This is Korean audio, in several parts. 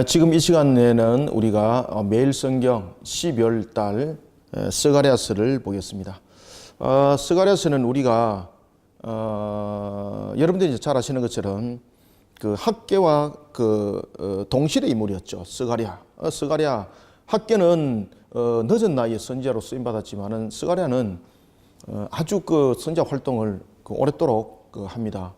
지금 이 시간에는 우리가 매일 성경 12월 달 스가랴서를 보겠습니다. 스가랴서는 우리가 여러분들이 잘 아시는 것처럼 그 학개와 동시대 인물이었죠. 스가랴 학개는 늦은 나이에 선지자로 쓰임 받았지만은 스가랴는 아주 선지자 활동을 오랫도록 합니다.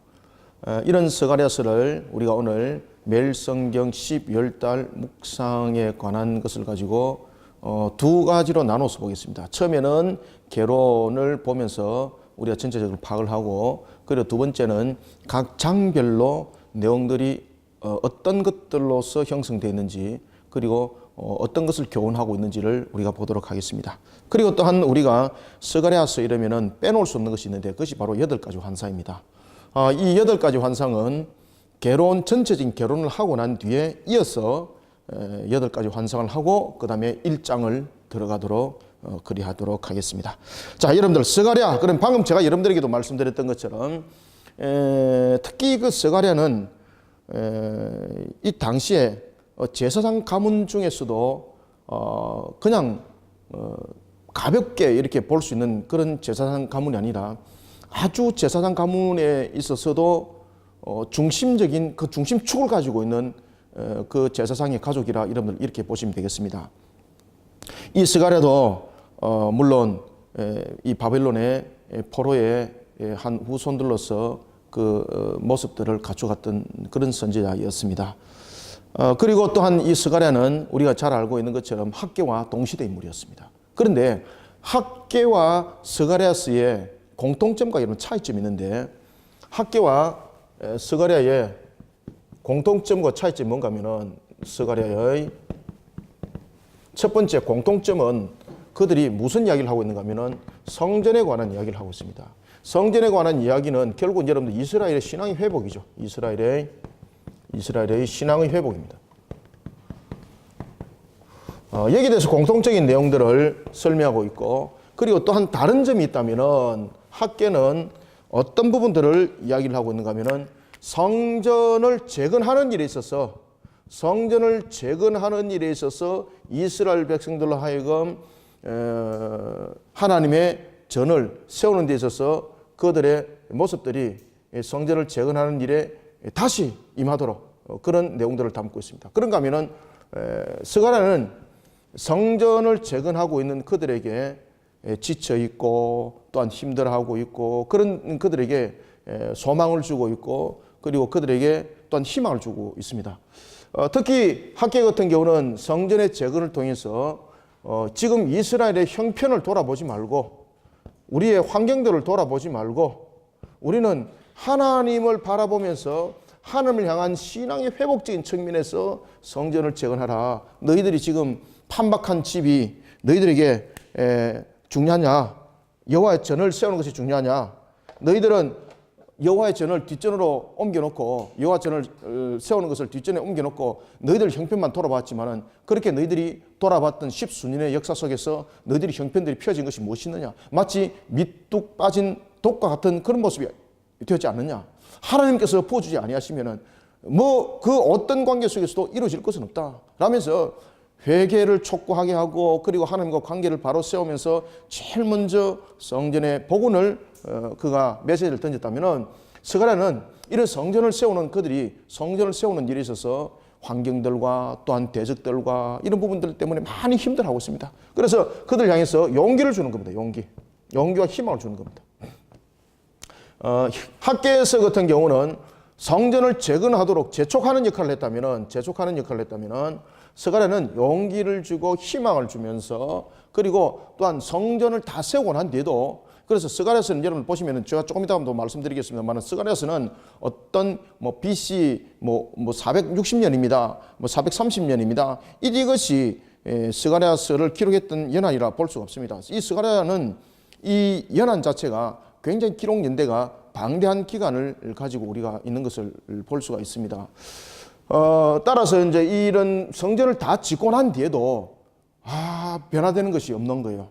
이런 스가랴서를 우리가 오늘 매일 성경 12월 달 묵상에 관한 것을 가지고 두 가지로 나눠서 보겠습니다. 처음에는 개론을 보면서 우리가 전체적으로 파악을 하고, 그리고 두 번째는 각 장별로 내용들이 어떤 것들로서 형성되어 있는지, 그리고 어떤 것을 교훈하고 있는지를 우리가 보도록 하겠습니다. 그리고 또한 우리가 스가랴서 이러면은 빼놓을 수 없는 것이 있는데, 그것이 바로 8가지 환상입니다. 이 8가지 환상은 전체적인 개론을 하고 난 뒤에 이어서 8가지 환상을 하고 그 다음에 1장을 들어가도록 그리하도록 하겠습니다. 자, 여러분들 스가랴, 그럼 방금 제가 여러분들에게도 말씀드렸던 것처럼 특히 그 스가랴는 이 당시에 제사장 가문 중에서도 그냥 가볍게 이렇게 볼 수 있는 그런 제사장 가문이 아니라 아주 제사장 가문에 있어서도 중심적인 그 중심축을 가지고 있는 그 제사장의 가족이라 여러분들 이렇게 보시면 되겠습니다. 이 스가랴도 물론 이 바벨론의 포로의 한 후손들로서 그 모습들을 갖춰갔던 그런 선지자였습니다. 그리고 또한 이 스가랴는 우리가 잘 알고 있는 것처럼 학개와 동시대 인물이었습니다. 그런데 학개와 스가랴서의 공통점과 이런 차이점이 있는데, 학개와 스가랴의 공통점과 차이점이 뭔가 하면은, 스가랴의 첫 번째 공통점은 그들이 무슨 이야기를 하고 있는가 하면은 성전에 관한 이야기를 하고 있습니다. 성전에 관한 이야기는 결국 여러분들 이스라엘의 신앙의 회복이죠. 이스라엘의 신앙의 회복입니다. 여기에 대해서 공통적인 내용들을 설명하고 있고, 그리고 또한 다른 점이 있다면은 학개는 어떤 부분들을 이야기를 하고 있는가 하면은 성전을 재건하는 일에 있어서 이스라엘 백성들로 하여금 하나님의 전을 세우는 데 있어서 그들의 모습들이 성전을 재건하는 일에 다시 임하도록 그런 내용들을 담고 있습니다. 그런가 하면은 스가랴는 성전을 재건하고 있는 그들에게 지쳐 있고 또한 힘들어하고 있고 그런 그들에게 소망을 주고 있고, 그리고 그들에게 또한 희망을 주고 있습니다. 특히 학개 같은 경우는 성전의 재건을 통해서 지금 이스라엘의 형편을 돌아보지 말고, 우리의 환경들을 돌아보지 말고, 우리는 하나님을 바라보면서 하나님을 향한 신앙의 회복적인 측면에서 성전을 재건하라. 너희들이 지금 판박한 집이 너희들에게 중요하냐? 여호와의 전을 세우는 것이 중요하냐? 너희들은 여호와의 전을 뒷전으로 옮겨놓고, 여호와 전을 세우는 것을 뒷전에 옮겨놓고 너희들 형편만 돌아봤지만은, 그렇게 너희들이 돌아봤던 십수년의 역사 속에서 너희들이 형편들이 펴진 것이 무엇이느냐? 마치 밑뚝 빠진 독과 같은 그런 모습이 되었지 않느냐? 하나님께서 부어주지 아니하시면은 그 어떤 관계 속에서도 이루어질 것은 없다 라면서 회개를 촉구하게 하고, 그리고 하나님과 관계를 바로 세우면서 제일 먼저 성전의 복원을 그가 메시지를 던졌다면은, 스가랴는 이런 성전을 세우는 그들이 성전을 세우는 일에 있어서 환경들과 또한 대적들과 이런 부분들 때문에 많이 힘들어하고 있습니다. 그래서 그들 향해서 용기를 주는 겁니다. 용기와 희망을 주는 겁니다. 학개서 같은 경우는 성전을 재건하도록 재촉하는 역할을 했다면은 스가랴는 용기를 주고 희망을 주면서, 그리고 또한 성전을 다 세우고 난 뒤에도, 그래서 스가랴서는 여러분 보시면은 제가 조금 이따 말씀드리겠습니다만, 스가랴서는 어떤 BC 460년입니다. 430년입니다. 이것이 스가랴서를 기록했던 연한이라 볼 수가 없습니다. 이 스가랴는 이 연한 자체가 굉장히 기록 연대가 방대한 기간을 가지고 우리가 있는 것을 볼 수가 있습니다. 따라서 이제 이런 성전을 다 짓고 난 뒤에도 변화되는 것이 없는 거예요.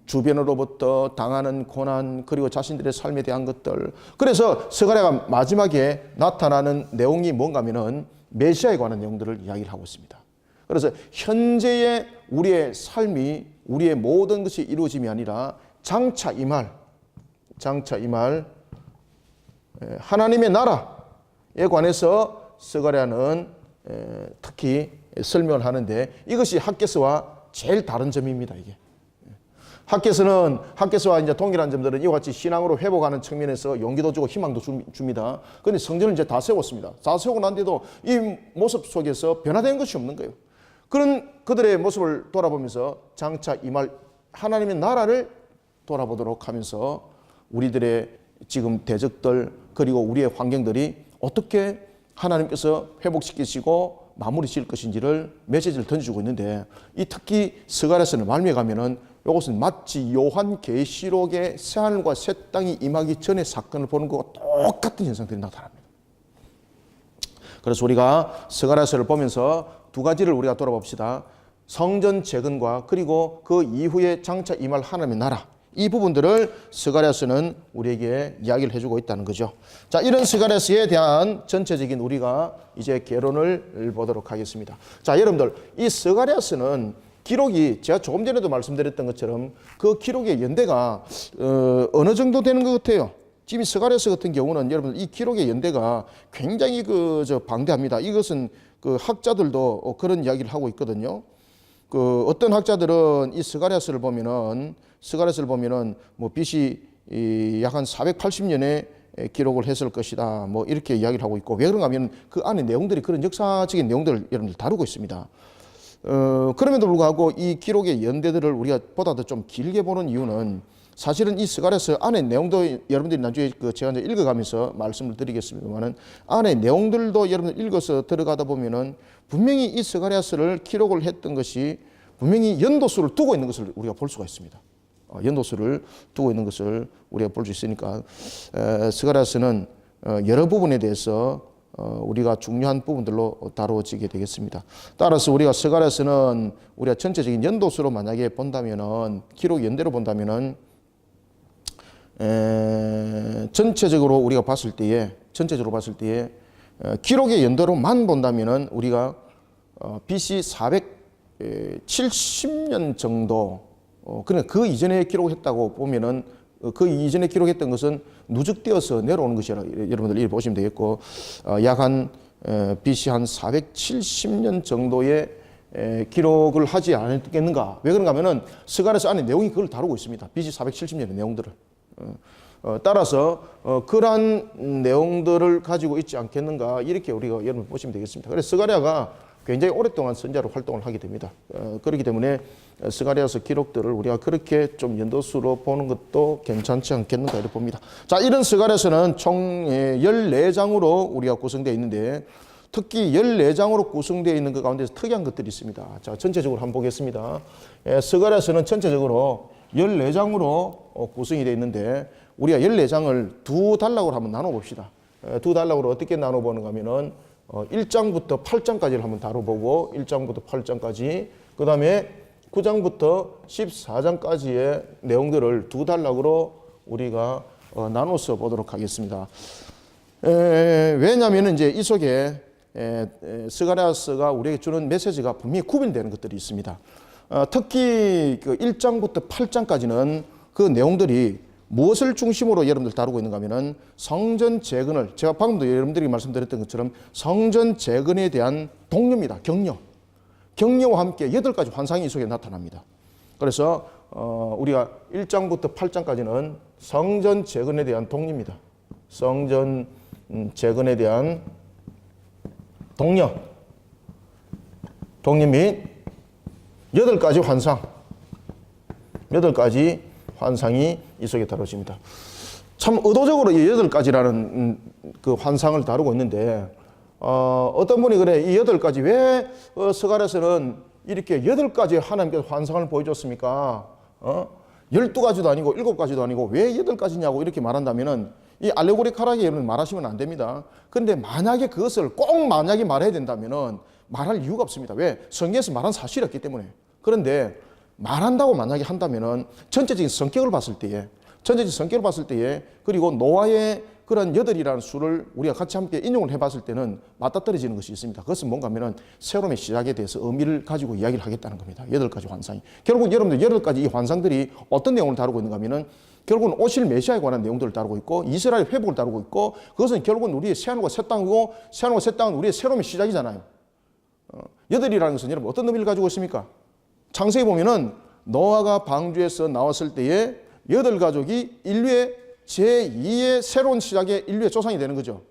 주변으로부터 당하는 고난, 그리고 자신들의 삶에 대한 것들. 그래서 스가랴가 마지막에 나타나는 내용이 뭔가 하면은 메시아에 관한 내용들을 이야기를 하고 있습니다. 그래서 현재의 우리의 삶이 우리의 모든 것이 이루어짐이 아니라 장차 임할 하나님의 나라에 관해서 스가랴는 특히 설명을 하는데 이것이 학개서와 제일 다른 점입니다. 이게 학개서와 이제 동일한 점들은 이와 같이 신앙으로 회복하는 측면에서 용기도 주고 희망도 줍니다. 그런데 성전을 이제 다 세웠습니다. 다 세우고 난 뒤에도 이 모습 속에서 변화된 것이 없는 거예요. 그런 그들의 모습을 돌아보면서 장차 임할 하나님의 나라를 돌아보도록 하면서 우리들의 지금 대적들 그리고 우리의 환경들이 어떻게 하나님께서 회복시키시고 마무리 지을 것인지를 메시지를 던져주고 있는데 이 특히 스가랴서는 말미에 가면은 이것은 마치 요한계시록의 새하늘과 새 땅이 임하기 전의 사건을 보는 것과 똑같은 현상들이 나타납니다. 그래서 우리가 스가랴서를 보면서 두 가지를 우리가 돌아봅시다. 성전 재건과 그리고 그 이후에 장차 임할 하나님의 나라, 이 부분들을 스가랴서는 우리에게 이야기를 해주고 있다는 거죠. 자, 이런 스가랴서에 대한 전체적인 우리가 이제 개론을 보도록 하겠습니다. 자, 여러분들 이 스가랴서는 기록이 제가 조금 전에도 말씀드렸던 것처럼 그 기록의 연대가 어느 정도 되는 것 같아요. 지금 스가랴서 같은 경우는 여러분 이 기록의 연대가 굉장히 방대합니다. 이것은 그 학자들도 그런 이야기를 하고 있거든요. 그 어떤 학자들은 이 스가랴서를 보면은 뭐 BC 약 한 480년에 기록을 했을 것이다. 뭐 이렇게 이야기를 하고 있고 왜 그런가 하면 그 안에 내용들이 그런 역사적인 내용들을 여러분들 다루고 있습니다. 그럼에도 불구하고 이 기록의 연대들을 우리가 보다 더 좀 길게 보는 이유는 사실은 이 스가랴서 안에 내용도 여러분들이 나중에 제가 이제 읽어가면서 말씀을 드리겠습니다만은 안에 내용들도 여러분들 읽어서 들어가다 보면은 분명히 이 스가랴서를 기록을 했던 것이 분명히 연도수를 두고 있는 것을 우리가 볼 수가 있습니다. 연도수를 두고 있는 것을 우리가 볼 수 있으니까 스가랴서는 여러 부분에 대해서 우리가 중요한 부분들로 다루어지게 되겠습니다. 따라서 우리가 스가랴서는 우리가 전체적인 연도수로 만약에 본다면은 기록 연대로 본다면은 전체적으로 우리가 봤을 때에 기록의 연도로만 본다면은 우리가 BC 470년 정도 그러니까 그 이전에 기록했다고 보면은 그 이전에 기록했던 것은 누적되어서 내려오는 것이라 여러분들 이렇게 보시면 되겠고 약 한 BC 한 470년 정도의 기록을 하지 않았겠는가. 왜 그런가 하면은 스가랴서 안에 내용이 그걸 다루고 있습니다. BC 470년의 내용들을. 따라서 그러한 내용들을 가지고 있지 않겠는가 이렇게 우리가 여러분 보시면 되겠습니다. 그래서 스가랴가 굉장히 오랫동안 선자로 활동을 하게 됩니다. 그렇기 때문에 스가랴서 기록들을 우리가 그렇게 좀 연도수로 보는 것도 괜찮지 않겠는가 이렇게 봅니다. 자, 이런 스가랴서는 총 14장으로 우리가 구성되어 있는데 특히 14장으로 구성되어 있는 그 가운데서 특이한 것들이 있습니다. 자, 전체적으로 한번 보겠습니다. 스가랴서는 전체적으로 14장으로 구성이 되어 있는데 우리가 14장을 두 단락으로 한번 나눠봅시다. 두 단락으로 어떻게 나눠보는가 하면은 1장부터 8장까지를 한번 다뤄보고 1장부터 8장까지 그 다음에 9장부터 14장까지의 내용들을 두 단락으로 우리가 나눠서 보도록 하겠습니다. 왜냐하면 이제 이 속에 스가랴서가 우리에게 주는 메시지가 분명히 구분되는 것들이 있습니다. 특히 그 1장부터 8장까지는 그 내용들이 무엇을 중심으로 여러분들 다루고 있는가 하면은 성전 재건을 제가 방금도 여러분들이 말씀드렸던 것처럼 성전 재건에 대한 독려입니다. 격려와 함께 8가지 환상이 이 속에 나타납니다. 그래서 우리가 1장부터 8장까지는 성전 재건에 대한 독려입니다. 성전 재건에 대한 독려 및 8가지 환상 8가지 환상이 이 속에 다뤄집니다. 참 의도적으로 이 8가지라는 그 환상을 다루고 있는데 어떤 분이 그래 이 8가지 왜 스가랴서는 이렇게 8가지 하나님께서 환상을 보여줬습니까? 12가지도 아니고 7가지도 아니고 왜 8가지냐고 이렇게 말한다면은 이 알레고리컬하게 여러분 말하시면 안 됩니다. 그런데 만약에 그것을 꼭 만약에 말해야 된다면은 말할 이유가 없습니다. 왜? 성경에서 말한 사실이었기 때문에. 그런데 말한다고 만약에 한다면은 전체적인 성격을 봤을 때에 그리고 노아의 그런 8이라는 수를 우리가 같이 함께 인용을 해봤을 때는 맞닥뜨려지는 것이 있습니다. 그것은 뭔가 하면은 새로움의 시작에 대해서 의미를 가지고 이야기를 하겠다는 겁니다. 8가지 환상이. 결국은 여러분들 8가지 이 환상들이 어떤 내용을 다루고 있는가 하면은 결국은 오실 메시아에 관한 내용들을 다루고 있고 이스라엘 회복을 다루고 있고 그것은 결국은 우리의 새하늘과 새 땅이고 새하늘과 새 땅은 우리의 새로움의 시작이잖아요. 8이라는 것은 여러분 어떤 의미를 가지고 있습니까? 창세기 보면은 노아가 방주에서 나왔을 때에 8가족이 인류의 제2의 새로운 시작의 인류의 조상이 되는 거죠.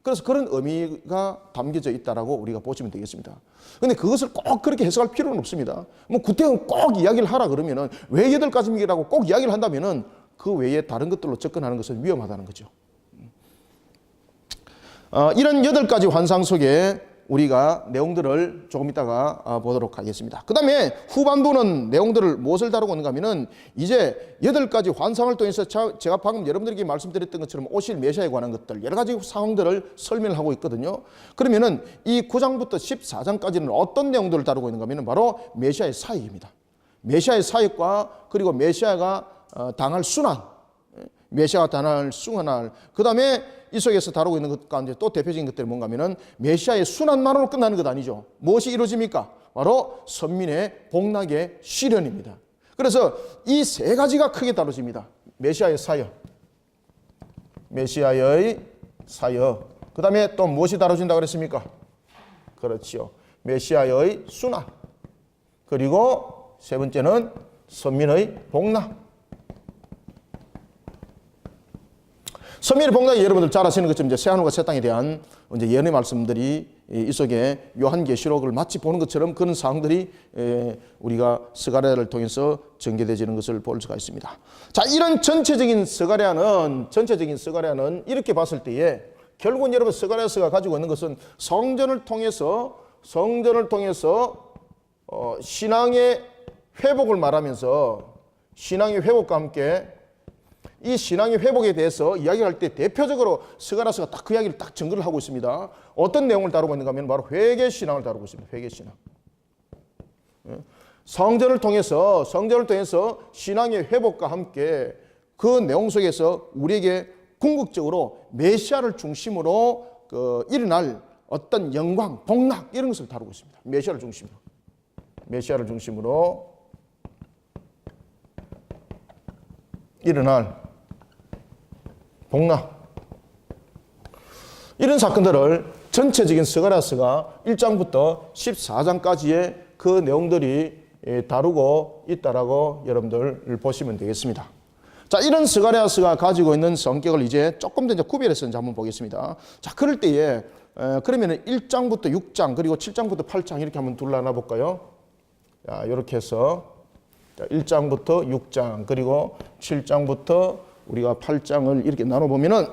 그래서 그런 의미가 담겨져 있다라고 우리가 보시면 되겠습니다. 근데 그것을 꼭 그렇게 해석할 필요는 없습니다. 뭐 구태여 꼭 이야기를 하라 그러면은 왜 8가지라고 꼭 이야기를 한다면은 그 외에 다른 것들로 접근하는 것은 위험하다는 거죠. 이런 8가지 환상 속에 우리가 내용들을 조금 이따가 보도록 하겠습니다. 그 다음에 후반부는 내용들을 무엇을 다루고 있는가 하면은 이제 8가지 환상을 통해서 제가 방금 여러분들에게 말씀드렸던 것처럼 오실 메시아에 관한 것들 여러 가지 상황들을 설명을 하고 있거든요. 그러면은 이 9장부터 14장까지는 어떤 내용들을 다루고 있는가 하면은 바로 메시아의 사역입니다. 메시아의 사역과 그리고 메시아가 당할 순환, 메시아가 당할 순환, 그 다음에 이 속에서 다루고 있는 것 가운데 또 대표적인 것들이 뭔가 하면은 메시아의 순환만으로 끝나는 것 아니죠. 무엇이 이루어집니까? 바로 선민의 복락의 실현입니다. 그래서 이 3가지가 크게 다뤄집니다. 메시아의 사역, 메시아의 사역, 그 다음에 또 무엇이 다뤄진다고 그랬습니까? 그렇지요. 메시아의 순환, 그리고 세 번째는 선민의 복락. 선민의 복락이 여러분들 잘 아시는 것처럼 이제 새하늘과 새 땅에 대한 이제 예언의 말씀들이 이 속에 요한계시록을 마치 보는 것처럼 그런 사항들이 우리가 스가랴를 통해서 전개되어지는 것을 볼 수가 있습니다. 자, 이런 전체적인 스가랴는 이렇게 봤을 때에 결국은 여러분 스가랴서가 가지고 있는 것은 성전을 통해서 신앙의 회복을 말하면서 신앙의 회복과 함께 이 신앙의 회복에 대해서 이야기할 때 대표적으로 스가랴서가 딱 그 이야기를 딱 증거를 하고 있습니다. 어떤 내용을 다루고 있는가 하면 바로 회개신앙을 다루고 있습니다. 회개신앙. 성전을 통해서 신앙의 회복과 함께 그 내용 속에서 우리에게 궁극적으로 메시아를 중심으로 일어날 어떤 영광, 복락 이런 것을 다루고 있습니다. 메시아를 중심으로 일어날 복락, 이런 사건들을 전체적인 스가랴서가 1장부터 14장까지의 그 내용들이 다루고 있다라고 여러분들 보시면 되겠습니다. 자, 이런 스가랴서가 가지고 있는 성격을 이제 조금 더 이제 구별해서 이제 한번 보겠습니다. 자, 그럴 때에 그러면은 1장부터 6장 그리고 7장부터 8장 이렇게 한번 둘러나 볼까요? 자, 이렇게 해서 1장부터 6장 그리고 7장부터 우리가 8장을 이렇게 나눠보면은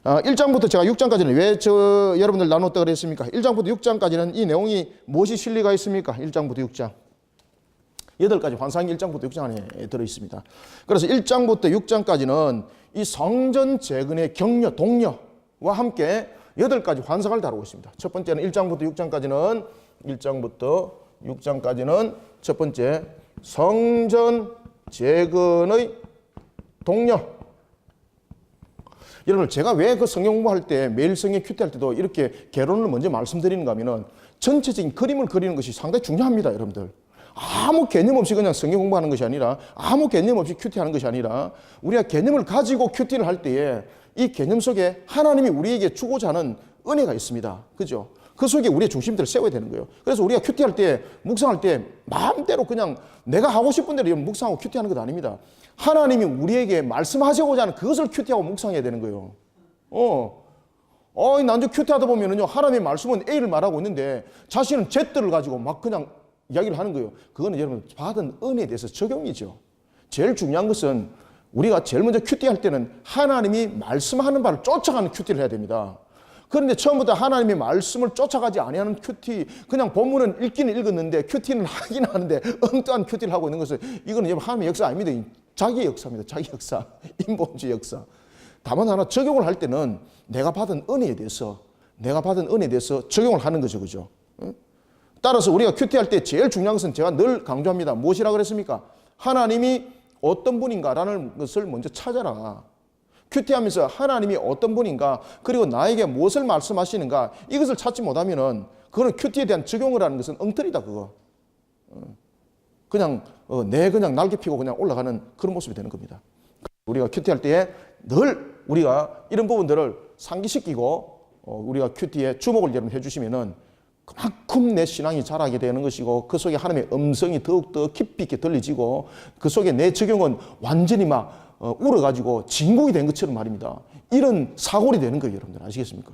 1장부터 제가 6장까지는 왜 여러분들 나눴다 그랬습니까? 1장부터 6장까지는 이 내용이 무엇이 실리가 있습니까? 1장부터 6장 8가지 환상이 1장부터 6장 안에 들어있습니다. 그래서 1장부터 6장까지는 이 성전 재건의 격려, 동료와 함께 8가지 환상을 다루고 있습니다. 첫 번째는 1장부터 6장까지는 첫 번째 성전 재건의 동료. 여러분 제가 왜 그 성경 공부할 때 매일 성경 큐티할 때도 이렇게 개론을 먼저 말씀드리는가 하면은 전체적인 그림을 그리는 것이 상당히 중요합니다. 여러분들 아무 개념 없이 그냥 성경 공부하는 것이 아니라 아무 개념 없이 큐티하는 것이 아니라 우리가 개념을 가지고 큐티를 할 때에 이 개념 속에 하나님이 우리에게 주고자 하는 은혜가 있습니다. 그죠? 그 속에 우리의 중심들을 세워야 되는 거예요. 그래서 우리가 큐티할 때, 묵상할 때 마음대로 그냥 내가 하고 싶은 대로 묵상하고 큐티하는 것 아닙니다. 하나님이 우리에게 말씀하시고자 하는 그것을 큐티하고 묵상해야 되는 거예요. 난저 큐티하다 보면은요, 하나님의 말씀은 A를 말하고 있는데 자신은 Z를 가지고 막 그냥 이야기를 하는 거예요. 그거는 여러분 받은 은혜에 대해서 적용이죠. 제일 중요한 것은 우리가 제일 먼저 큐티할 때는 하나님이 말씀하는 바를 쫓아가는 큐티를 해야 됩니다. 그런데 처음부터 하나님의 말씀을 쫓아가지 아니하는 큐티, 그냥 본문은 읽기는 읽었는데 큐티는 하긴 하는데 엉뚱한 큐티를 하고 있는 것은 이거는 여러분 하나님의 역사 아닙니다. 자기의 역사입니다. 자기 역사, 인본주의 역사. 다만 하나 적용을 할 때는 내가 받은 은혜에 대해서 적용을 하는 거죠. 그죠? 따라서 우리가 큐티할 때 제일 중요한 것은 제가 늘 강조합니다. 무엇이라고 그랬습니까? 하나님이 어떤 분인가라는 것을 먼저 찾아라. 큐티하면서 하나님이 어떤 분인가, 그리고 나에게 무엇을 말씀하시는가, 이것을 찾지 못하면은 그거는 큐티에 대한 적용을 하는 것은 엉터리다, 그거. 그냥 그냥 날개 피고 그냥 올라가는 그런 모습이 되는 겁니다. 우리가 큐티할 때에 늘 우리가 이런 부분들을 상기시키고 우리가 큐티에 주목을 여러분 해주시면은 그만큼 내 신앙이 자라게 되는 것이고, 그 속에 하나님의 음성이 더욱더 깊이 있게 들리지고, 그 속에 내 적용은 완전히 막 울어가지고 진국이 된 것처럼 말입니다. 이런 사골이 되는 거예요, 여러분들. 아시겠습니까?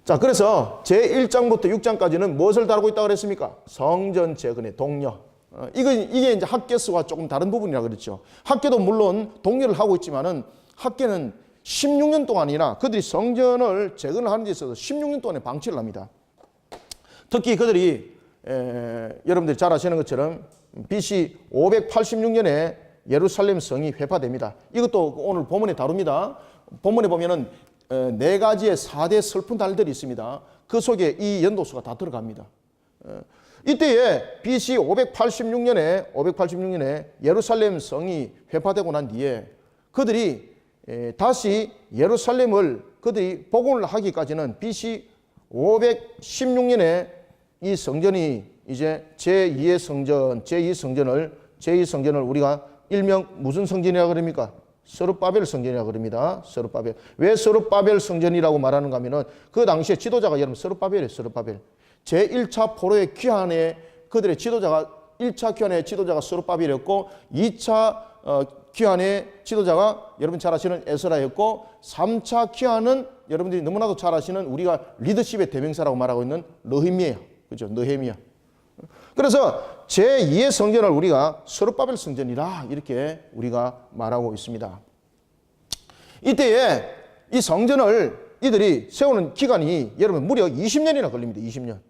자, 그래서 제1장부터 6장까지는 무엇을 다루고 있다고 그랬습니까? 성전 재건의 동료. 이게 이제 학개서와 조금 다른 부분이라 그랬죠. 학개도 물론 동료를 하고 있지만은, 학개는 16년 동안이나 그들이 성전을 재건을 하는 데 있어서 16년 동안에 방치를 합니다. 특히 그들이 여러분들이 잘 아시는 것처럼 BC 586년에 예루살렘 성이 회파됩니다. 이것도 오늘 본문에 다룹니다. 본문에 보면은 4가지의 4대 슬픈 달들이 있습니다. 그 속에 이 연도수가 다 들어갑니다. 이때에 BC 586년에 예루살렘 성이 회파되고 난 뒤에 그들이 다시 예루살렘을 그들이 복원을 하기까지는 BC 516년에 이 성전이 이제 제2 성전을 우리가 일명 무슨 성전이라고 그럽니까? 스룹바벨 성전이라고 그럽니다. 스룹바벨. 왜 스룹바벨 성전이라고 말하는가 하면은 그 당시에 지도자가 여러분 스룹바벨이에요. 스룹바벨. 제1차 포로의 귀환에 그들의 지도자가 1차 귀환의 지도자가 스룹바벨이었고, 2차 귀환의 지도자가 여러분 잘 아시는 에스라였고, 3차 귀환은 여러분들이 너무나도 잘 아시는 우리가 리더십의 대명사라고 말하고 있는 느헤미야. 그죠? 느헤미야. 그래서 제2의 성전을 우리가 스룹바벨 성전이라 이렇게 우리가 말하고 있습니다. 이때에 이 성전을 이들이 세우는 기간이 여러분 무려 20년이나 걸립니다. 20년.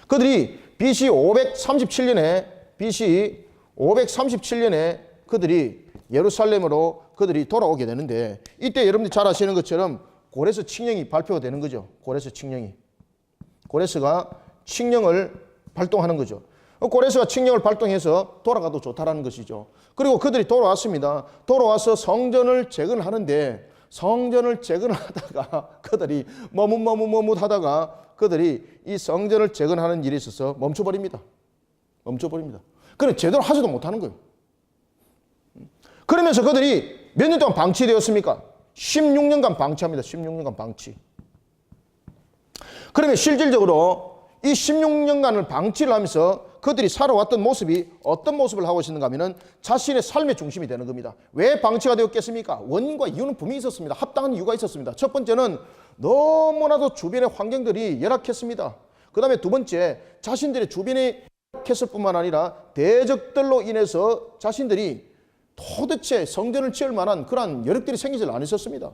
그들이 BC 537년에 그들이 예루살렘으로 그들이 돌아오게 되는데, 이때 여러분들이 잘 아시는 것처럼 고레스 칙령이 발표가 되는 거죠. 고레스가 칙령을 발동하는 거죠. 고레스가 칙령을 발동해서 돌아가도 좋다라는 것이죠. 그리고 그들이 돌아왔습니다. 돌아와서 성전을 재건하는데, 성전을 재건하다가 그들이 머뭇하다가 그들이 이 성전을 재건하는 일에 있어서 멈춰버립니다. 그래 제대로 하지도 못하는 거예요. 그러면서 그들이 몇 년 동안 방치되었습니까? 16년간 방치합니다. 16년간 방치. 그러면 실질적으로 이 16년간을 방치를 하면서 그들이 살아왔던 모습이 어떤 모습을 하고 있었는가 하면은 자신의 삶의 중심이 되는 겁니다. 왜 방치가 되었겠습니까? 원인과 이유는 분명히 있었습니다. 합당한 이유가 있었습니다. 첫 번째는 너무나도 주변의 환경들이 열악했습니다. 그 다음에 두 번째, 자신들의 주변이 열악했을 뿐만 아니라 대적들로 인해서 자신들이 도대체 성전을 지을 만한 그러한 여력들이 생기질 않았었습니다.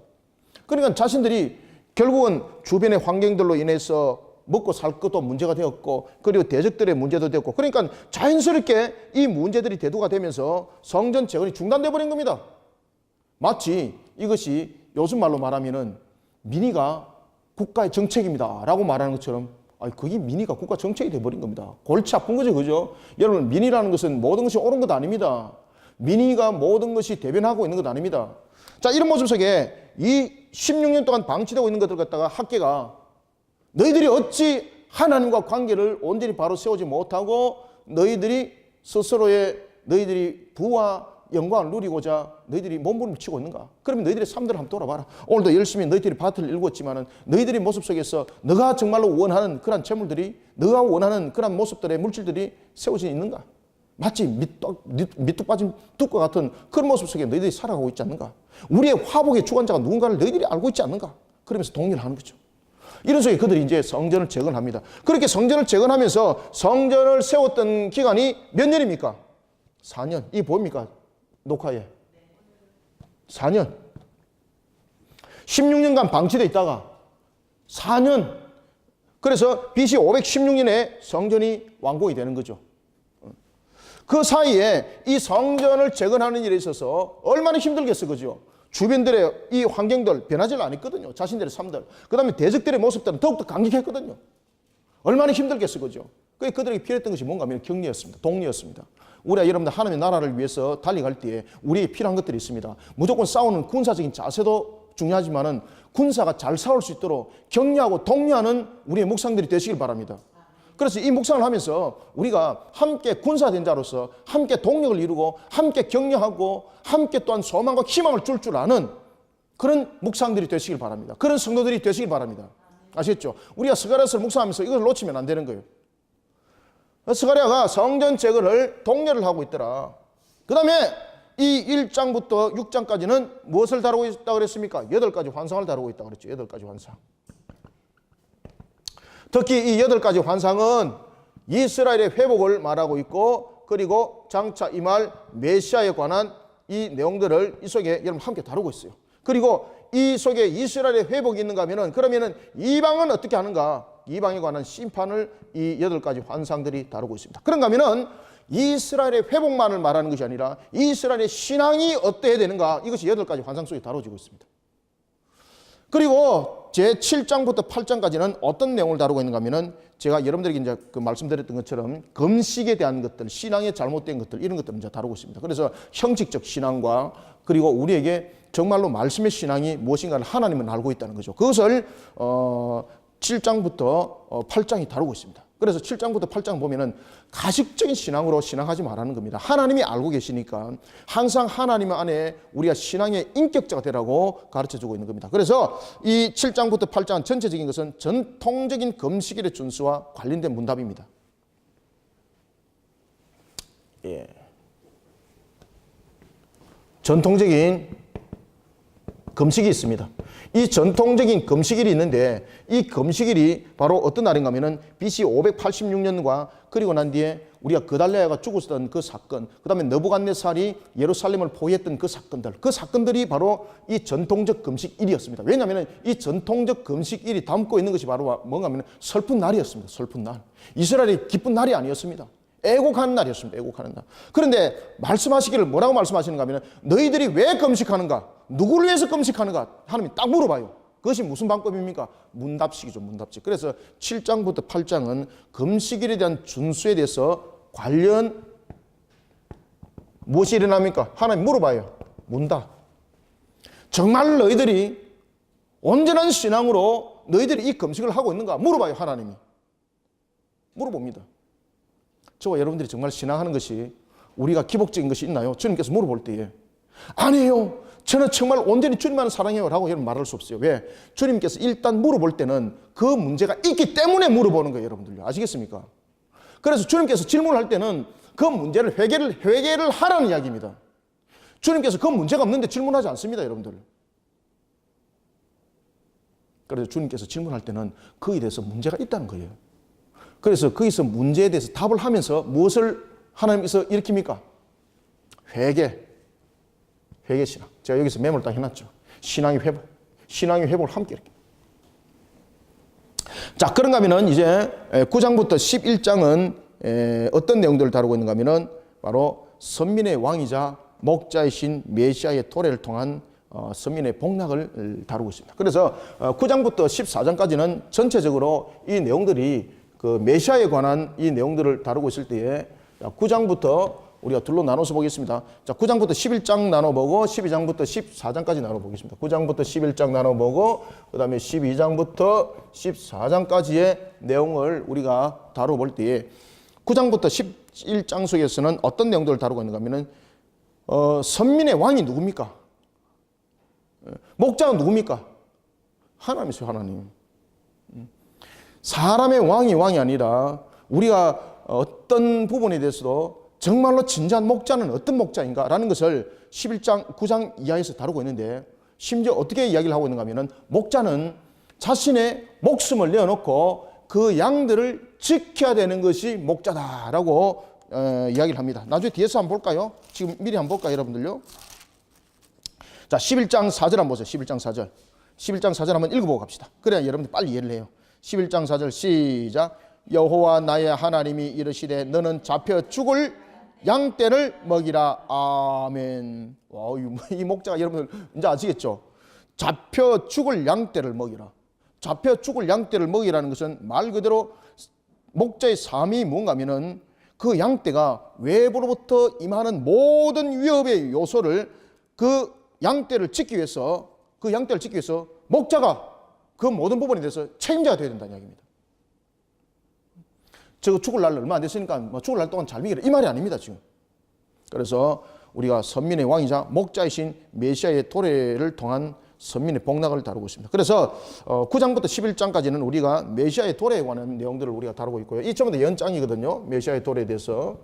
그러니까 자신들이 결국은 주변의 환경들로 인해서 먹고 살 것도 문제가 되었고, 그리고 대적들의 문제도 되었고, 그러니까 자연스럽게 이 문제들이 대두가 되면서 성전 재건이 중단돼 버린 겁니다. 마치 이것이 요즘 말로 말하면은 민의가 국가의 정책입니다 라고 말하는 것처럼, 그게 민의가 국가 정책이 돼버린 겁니다. 골치 아픈 거죠, 그죠? 여러분, 민의라는 것은 모든 것이 옳은 것 아닙니다. 민의가 모든 것이 대변하고 있는 것 아닙니다. 자, 이런 모습 속에 이 16년 동안 방치되고 있는 것들 갖다가 학계가 너희들이 어찌 하나님과 관계를 온전히 바로 세우지 못하고 너희들이 스스로의 너희들이 부와 영광을 누리고자 너희들이 몸부림치고 있는가? 그러면 너희들의 삶들을 한번 돌아봐라. 오늘도 열심히 너희들이 밭을 일궜지만은 너희들의 모습 속에서 너가 정말로 원하는 그런 재물들이, 너가 원하는 그런 모습들의 물질들이 세워져 있는가? 마치 밑뚝 빠진 뚝과 같은 그런 모습 속에 너희들이 살아가고 있지 않는가? 우리의 화복의 주관자가 누군가를 너희들이 알고 있지 않는가? 그러면서 동의를 하는 거죠. 이런 속에 그들이 이제 성전을 재건합니다. 그렇게 성전을 재건하면서 성전을 세웠던 기간이 몇 년입니까? 4년. 이게 보입니까? 녹화에. 4년. 16년간 방치되어 있다가 4년. 그래서 BC 516년에 성전이 완공이 되는 거죠. 그 사이에 이 성전을 재건하는 일에 있어서 얼마나 힘들겠어, 그죠? 주변들의 이 환경들 변하지 않았거든요. 자신들의 삶들. 그 다음에 대적들의 모습들은 더욱더 강력했거든요. 얼마나 힘들겠어, 그죠? 그들에게 필요했던 것이 뭔가 하면 격려였습니다. 동료였습니다. 우리가 여러분들 하나님의 나라를 위해서 달려갈 때에 우리에게 필요한 것들이 있습니다. 무조건 싸우는 군사적인 자세도 중요하지만은 군사가 잘 싸울 수 있도록 격려하고 독려하는 우리의 묵상들이 되시길 바랍니다. 그래서 이 묵상을 하면서 우리가 함께 군사된 자로서 함께 동력을 이루고 함께 격려하고 함께 또한 소망과 희망을 줄 아는 그런 묵상들이 되시길 바랍니다. 그런 성도들이 되시길 바랍니다. 아시겠죠? 우리가 스가랴서를 묵상하면서 이걸 놓치면 안 되는 거예요. 스가랴가 성전 제거를 독려를 하고 있더라. 그 다음에 이 1장부터 6장까지는 무엇을 다루고 있다고 그랬습니까? 8가지 환상을 다루고 있다고 그랬죠. 8가지 환상. 특히 이 8가지 환상은 이스라엘의 회복을 말하고 있고, 그리고 장차 임할 메시아에 관한 이 내용들을 이 속에 여러분 함께 다루고 있어요. 그리고 이 속에 이스라엘의 회복이 있는가 하면은, 그러면은 이방은 어떻게 하는가? 이방에 관한 심판을 이 8가지 환상들이 다루고 있습니다. 그런가 하면은 이스라엘의 회복만을 말하는 것이 아니라 이스라엘의 신앙이 어때야 되는가? 이것이 8가지 환상 속에 다뤄지고 있습니다. 그리고 제 7장부터 8장까지는 어떤 내용을 다루고 있는가 하면은, 제가 여러분들에게 이제 그 말씀드렸던 것처럼 금식에 대한 것들, 신앙의 잘못된 것들, 이런 것들을 이제 다루고 있습니다. 그래서 형식적 신앙과 그리고 우리에게 정말로 말씀의 신앙이 무엇인가를 하나님은 알고 있다는 거죠. 그것을 7장부터 8장이 다루고 있습니다. 그래서 7장부터 8장 보면은 가식적인 신앙으로 신앙하지 말라는 겁니다. 하나님이 알고 계시니까 항상 하나님 안에 우리가 신앙의 인격자가 되라고 가르쳐주고 있는 겁니다. 그래서 이 7장부터 8장 전체적인 것은 전통적인 금식일의 준수와 관련된 문답입니다. 예. 전통적인 금식이 있습니다. 이 전통적인 금식일이 있는데, 이 금식일이 바로 어떤 날인가 하면은 BC 586년과 그리고 난 뒤에 우리가 그달랴가 죽었던 그 사건, 그 다음에 느부갓네살이 예루살렘을 포위했던 그 사건들, 그 사건들이 바로 이 전통적 금식일이었습니다. 왜냐하면 이 전통적 금식일이 담고 있는 것이 바로 뭔가 하면 슬픈 날이었습니다. 슬픈 날. 이스라엘이 기쁜 날이 아니었습니다. 애곡하는 날이었습니다. 애곡하는 날. 그런데 말씀하시기를 뭐라고 말씀하시는가 하면, 너희들이 왜 금식하는가? 누구를 위해서 금식하는가? 하나님이 딱 물어봐요. 그것이 무슨 방법입니까? 문답식이죠. 문답식. 그래서 7장부터 8장은 금식일에 대한 준수에 대해서 관련 무엇이 일어납니까? 하나님 물어봐요. 문답. 정말 너희들이 온전한 신앙으로 너희들이 이 금식을 하고 있는가? 물어봐요. 하나님이. 물어봅니다. 저와 여러분들이 정말 신앙하는 것이 우리가 기복적인 것이 있나요? 주님께서 물어볼 때에 아니에요. 저는 정말 온전히 주님만 사랑해요 라고 여러분 말할 수 없어요. 왜? 주님께서 일단 물어볼 때는 그 문제가 있기 때문에 물어보는 거예요. 여러분들요. 아시겠습니까? 그래서 주님께서 질문을 할 때는 그 문제를 회개를 하라는 이야기입니다. 주님께서 그 문제가 없는데 질문하지 않습니다. 여러분들. 그래서 주님께서 질문할 때는 그에 대해서 문제가 있다는 거예요. 그래서 거기서 문제에 대해서 답을 하면서 무엇을 하나님께서 일으킵니까? 회개신앙. 제가 여기서 메모를 딱 해놨죠. 신앙의 회복. 신앙의 회복을 함께 이렇게. 자, 그런가 하면은 이제 9장부터 11장은 어떤 내용들을 다루고 있는가 하면은 바로 선민의 왕이자 목자이신 메시아의 도래를 통한 선민의 복락을 다루고 있습니다. 그래서 9장부터 14장까지는 전체적으로 이 내용들이 그 메시아에 관한 이 내용들을 다루고 있을 때에 9장부터 우리가 둘로 나눠서 보겠습니다. 자, 9장부터 11장 나눠보고 12장부터 14장까지 나눠보겠습니다. 9장부터 11장 나눠보고 그 다음에 12장부터 14장까지의 내용을 우리가 다뤄볼 때에 9장부터 11장 속에서는 어떤 내용들을 다루고 있는가 하면은 선민의 왕이 누굽니까? 목자가 누굽니까? 하나님이세요. 하나님. 사람의 왕이 아니라 우리가 어떤 부분에 대해서도 정말로 진지한 목자는 어떤 목자인가라는 것을 11장, 9장 이하에서 다루고 있는데, 심지어 어떻게 이야기를 하고 있는가 하면은 목자는 자신의 목숨을 내어놓고 그 양들을 지켜야 되는 것이 목자다라고 이야기를 합니다. 나중에 뒤에서 한번 볼까요? 지금 미리 한번 볼까요, 여러분들요? 자, 11장 4절 한번 보세요. 11장 4절. 11장 4절 한번 읽어보고 갑시다. 그래야 여러분들 빨리 이해를 해요. 11장 4절 시작. 여호와 나의 하나님이 이르시되 너는 잡혀 죽을 양떼를 먹이라. 아멘. 와, 이 목자가 여러분들 이제 아시겠죠? 잡혀 죽을 양떼를 먹이라. 잡혀 죽을 양떼를 먹이라는 것은 말 그대로 목자의 삶이 뭔가 하면은 그 양떼가 외부로부터 임하는 모든 위협의 요소를 그 양떼를 지키기 위해서 목자가 그 모든 부분에 대해서 책임자가 되어야 된다는 이야기입니다. 저 죽을 날 얼마 안 됐으니까 뭐 죽을 날 동안 잘 먹이라 이 말이 아닙니다 지금. 그래서 우리가 선민의 왕이자 목자이신 메시아의 도래를 통한 선민의 복락을 다루고 있습니다. 그래서 9장부터 11장까지는 우리가 메시아의 도래에 관한 내용들을 우리가 다루고 있고요. 이 전부 다 연장이거든요. 메시아의 도래에 대해서.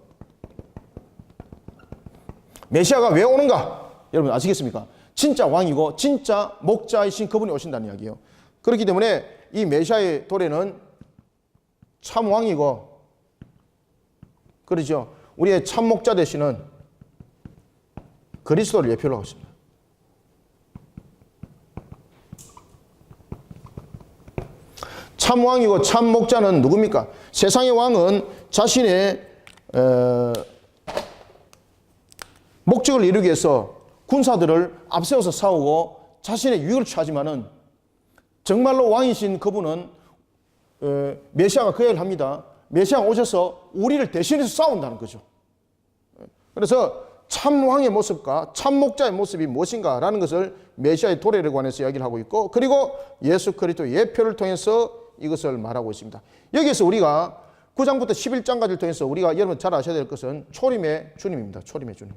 메시아가 왜 오는가? 여러분 아시겠습니까? 진짜 왕이고 진짜 목자이신 그분이 오신다는 이야기예요. 그렇기 때문에 이 메시아의 도래는 참 왕이고, 그렇죠? 우리의 참 목자 되시는 그리스도를 예표로 하고 있습니다. 참 왕이고 참 목자는 누굽니까? 세상의 왕은 자신의 목적을 이루기 위해서 군사들을 앞세워서 싸우고 자신의 유익을 취하지만은 정말로 왕이신 그분은 메시아가 그 얘기를 합니다. 메시아가 오셔서 우리를 대신해서 싸운다는 거죠. 그래서 참 왕의 모습과 참 목자의 모습이 무엇인가라는 것을 메시아의 도래에 관해서 이야기를 하고 있고, 그리고 예수 그리스도의 예표를 통해서 이것을 말하고 있습니다. 여기에서 우리가 9장부터 11장까지를 통해서 우리가 여러분 잘 아셔야 될 것은 초림의 주님입니다. 초림의 주님.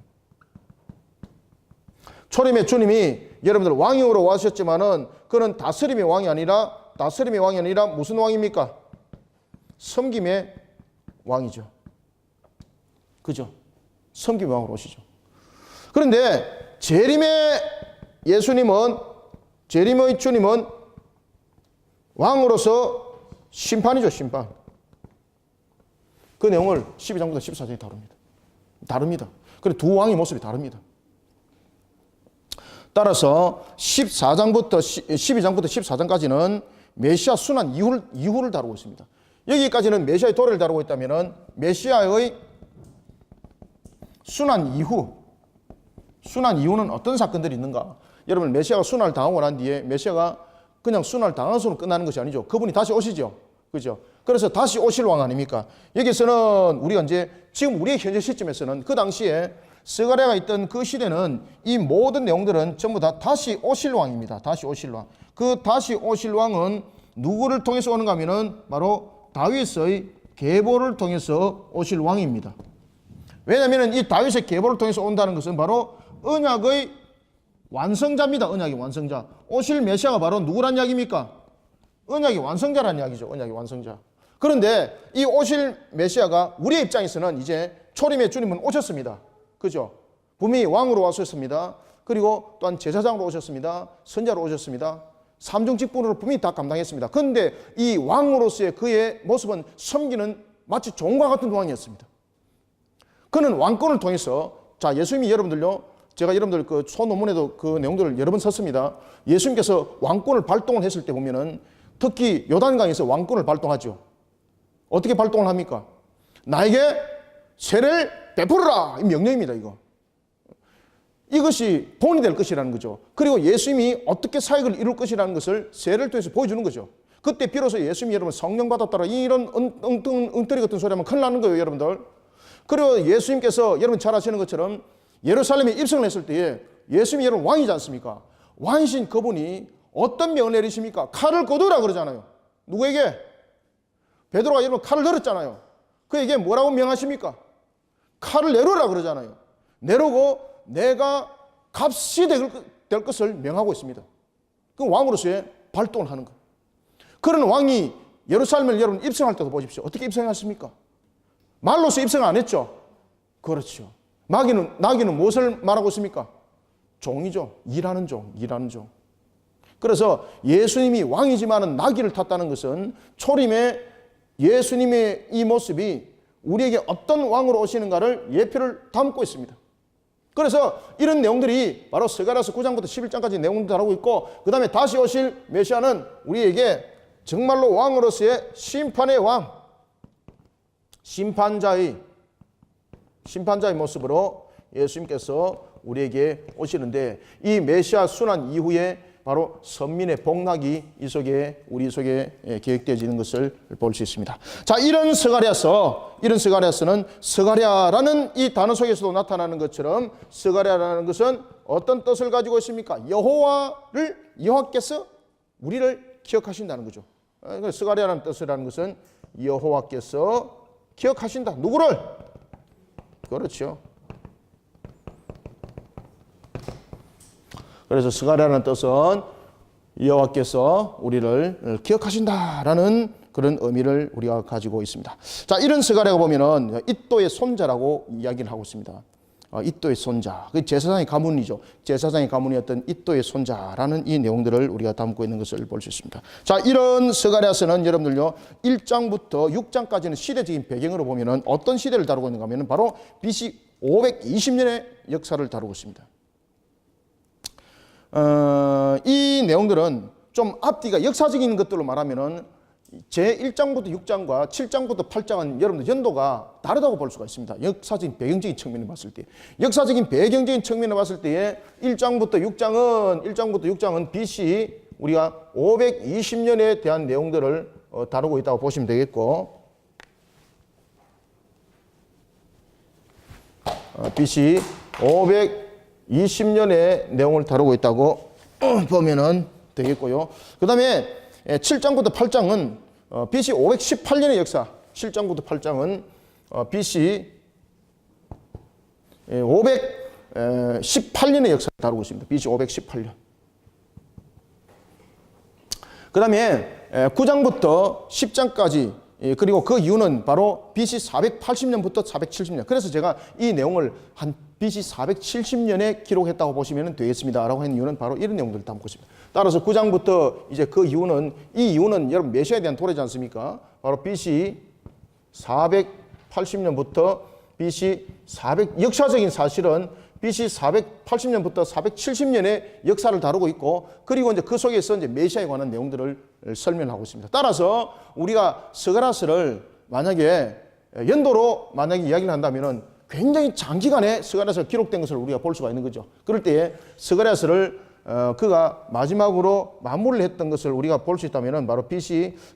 초림의 주님이 여러분들 왕으로 와셨지만은 그는 다스림의 왕이 아니라 무슨 왕입니까? 섬김의 왕이죠. 그죠? 섬김의 왕으로 오시죠. 그런데 재림의 주님은 왕으로서 심판이죠, 심판. 그 내용을 12장부터 14장이 다릅니다. 그리고 두 왕의 모습이 다릅니다. 따라서 12장부터 14장까지는 메시아 순환 이후를 다루고 있습니다. 여기까지는 메시아의 도래를 다루고 있다면 메시아의 순환 이후는 어떤 사건들이 있는가? 여러분, 메시아가 순환을 당하고 난 뒤에 메시아가 그냥 순환을 당해서는 끝나는 것이 아니죠. 그분이 다시 오시죠. 그죠? 그래서 다시 오실 왕 아닙니까? 여기서는 우리가 이제 지금 우리의 현재 시점에서는 그 당시에 스가랴가 있던 그 시대는 이 모든 내용들은 전부 다 다시 오실 왕입니다. 다시 오실 왕. 그 다시 오실 왕은 누구를 통해서 오는가 하면은 바로 다윗의 계보를 통해서 오실 왕입니다. 왜냐하면 이 다윗의 계보를 통해서 온다는 것은 바로 언약의 완성자입니다. 언약의 완성자. 오실 메시아가 바로 누구란 이야기입니까? 언약의 완성자란 이야기죠. 언약의 완성자. 그런데 이 오실 메시아가 우리의 입장에서는 이제 초림의 주님은 오셨습니다. 그죠? 분명히 왕으로 오셨습니다. 그리고 또한 제사장으로 오셨습니다. 선자로 오셨습니다. 삼중 직분으로 분명히 다 감당했습니다. 그런데 이 왕으로서의 그의 모습은 섬기는 마치 종과 같은 왕이었습니다. 그는 왕권을 통해서, 자, 예수님이 여러분들요, 제가 여러분들 그 소논문에도 그 내용들을 여러 번 썼습니다. 예수님께서 왕권을 발동을 했을 때 보면은 특히 요단강에서 왕권을 발동하죠. 어떻게 발동을 합니까? 나에게 세례를 베풀어라! 이 명령입니다, 이거. 이것이 본이 될 것이라는 거죠. 그리고 예수님이 어떻게 사역을 이룰 것이라는 것을 세례를 통해서 보여주는 거죠. 그때 비로소 예수님이 여러분 성령 받았다라 이런 엉터리 같은 소리 하면 큰일 나는 거예요, 여러분들. 그리고 예수님께서 여러분 잘 아시는 것처럼 예루살렘에 입성을 했을 때에 예수님이 여러분 왕이지 않습니까? 왕이신 그분이 어떤 명을 내리십니까? 칼을 거두라 그러잖아요. 누구에게? 베드로가 여러분 칼을 들었잖아요. 그에게 뭐라고 명하십니까? 칼을 내려라 그러잖아요. 내려고 내가 값이 될 것을 명하고 있습니다. 그 왕으로서의 발동을 하는 거예요. 그런 왕이 예루살렘을 여러분 입성할 때도 보십시오. 어떻게 입성했습니까? 말로서 입성을 안 했죠. 그렇죠. 나귀는 무엇을 말하고 있습니까? 종이죠. 일하는 종. 그래서 예수님이 왕이지만은 나귀를 탔다는 것은 초림의 예수님의 이 모습이 우리에게 어떤 왕으로 오시는가를 예표를 담고 있습니다. 그래서 이런 내용들이 바로 스가랴서 9장부터 11장까지 내용을 다루고 있고, 그 다음에 다시 오실 메시아는 우리에게 정말로 왕으로서의 심판의 왕, 심판자의 모습으로 예수님께서 우리에게 오시는데, 이 메시아 순환 이후에 바로 선민의 복락이 이 속에 우리 속에 계획되어지는 것을 볼 수 있습니다. 자, 이런 스가랴서는 스가랴라는 이 단어 속에서도 나타나는 것처럼 스가랴라는 것은 어떤 뜻을 가지고 있습니까? 여호와께서 우리를 기억하신다는 거죠. 스가랴라는 뜻이라는 것은 여호와께서 기억하신다. 누구를? 그렇죠. 그래서 스가랴라는 뜻은 여호와께서 우리를 기억하신다라는 그런 의미를 우리가 가지고 있습니다. 자, 이런 스가랴가 보면은 이또의 손자라고 이야기를 하고 있습니다. 이또의 손자, 그 제사장의 가문이죠. 제사장의 가문이었던 이또의 손자라는 이 내용들을 우리가 담고 있는 것을 볼 수 있습니다. 자, 이런 스가랴서는 여러분들요 1장부터 6장까지는 시대적인 배경으로 보면은 어떤 시대를 다루고 있는가 하면은 바로 BC 520년의 역사를 다루고 있습니다. 이 내용들은 좀 앞뒤가 역사적인 것들로 말하면은 제1장부터 6장과 7장부터 8장은 여러분들 연도가 다르다고 볼 수가 있습니다. 역사적인 배경적인 측면을 봤을 때. 역사적인 배경적인 측면을 봤을 때에 1장부터 6장은 BC 우리가 520년에 대한 내용들을 다루고 있다고 보시면 되겠고, BC 520년의 내용을 다루고 있다고 보면은 되겠고요. 그 다음에 7장부터 8장은 BC 518년의 역사, 7장부터 8장은 BC 518년의 역사를 다루고 있습니다. BC 518년. 그 다음에 9장부터 10장까지, 그리고 그 이유는 바로 BC 480년부터 470년. 그래서 제가 이 내용을 한 BC 470년에 기록했다고 보시면 되겠습니다. 라고 한 이유는 바로 이런 내용들을 담고 있습니다. 따라서 9장부터 이제 그 이유는, 이 이유는 여러분 메시아에 대한 도래지 않습니까? 바로 BC 480년부터 BC 400, 역사적인 사실은 BC 480년부터 470년의 역사를 다루고 있고, 그리고 이제 그 속에서 이제 메시아에 관한 내용들을 설명하고 있습니다. 따라서 우리가 스가랴서를 만약에 연도로 만약에 이야기를 한다면은 굉장히 장기간에 스가랴서가 기록된 것을 우리가 볼 수가 있는 거죠. 그럴 때에 스가랴서를 그가 마지막으로 마무리를 했던 것을 우리가 볼 수 있다면은 바로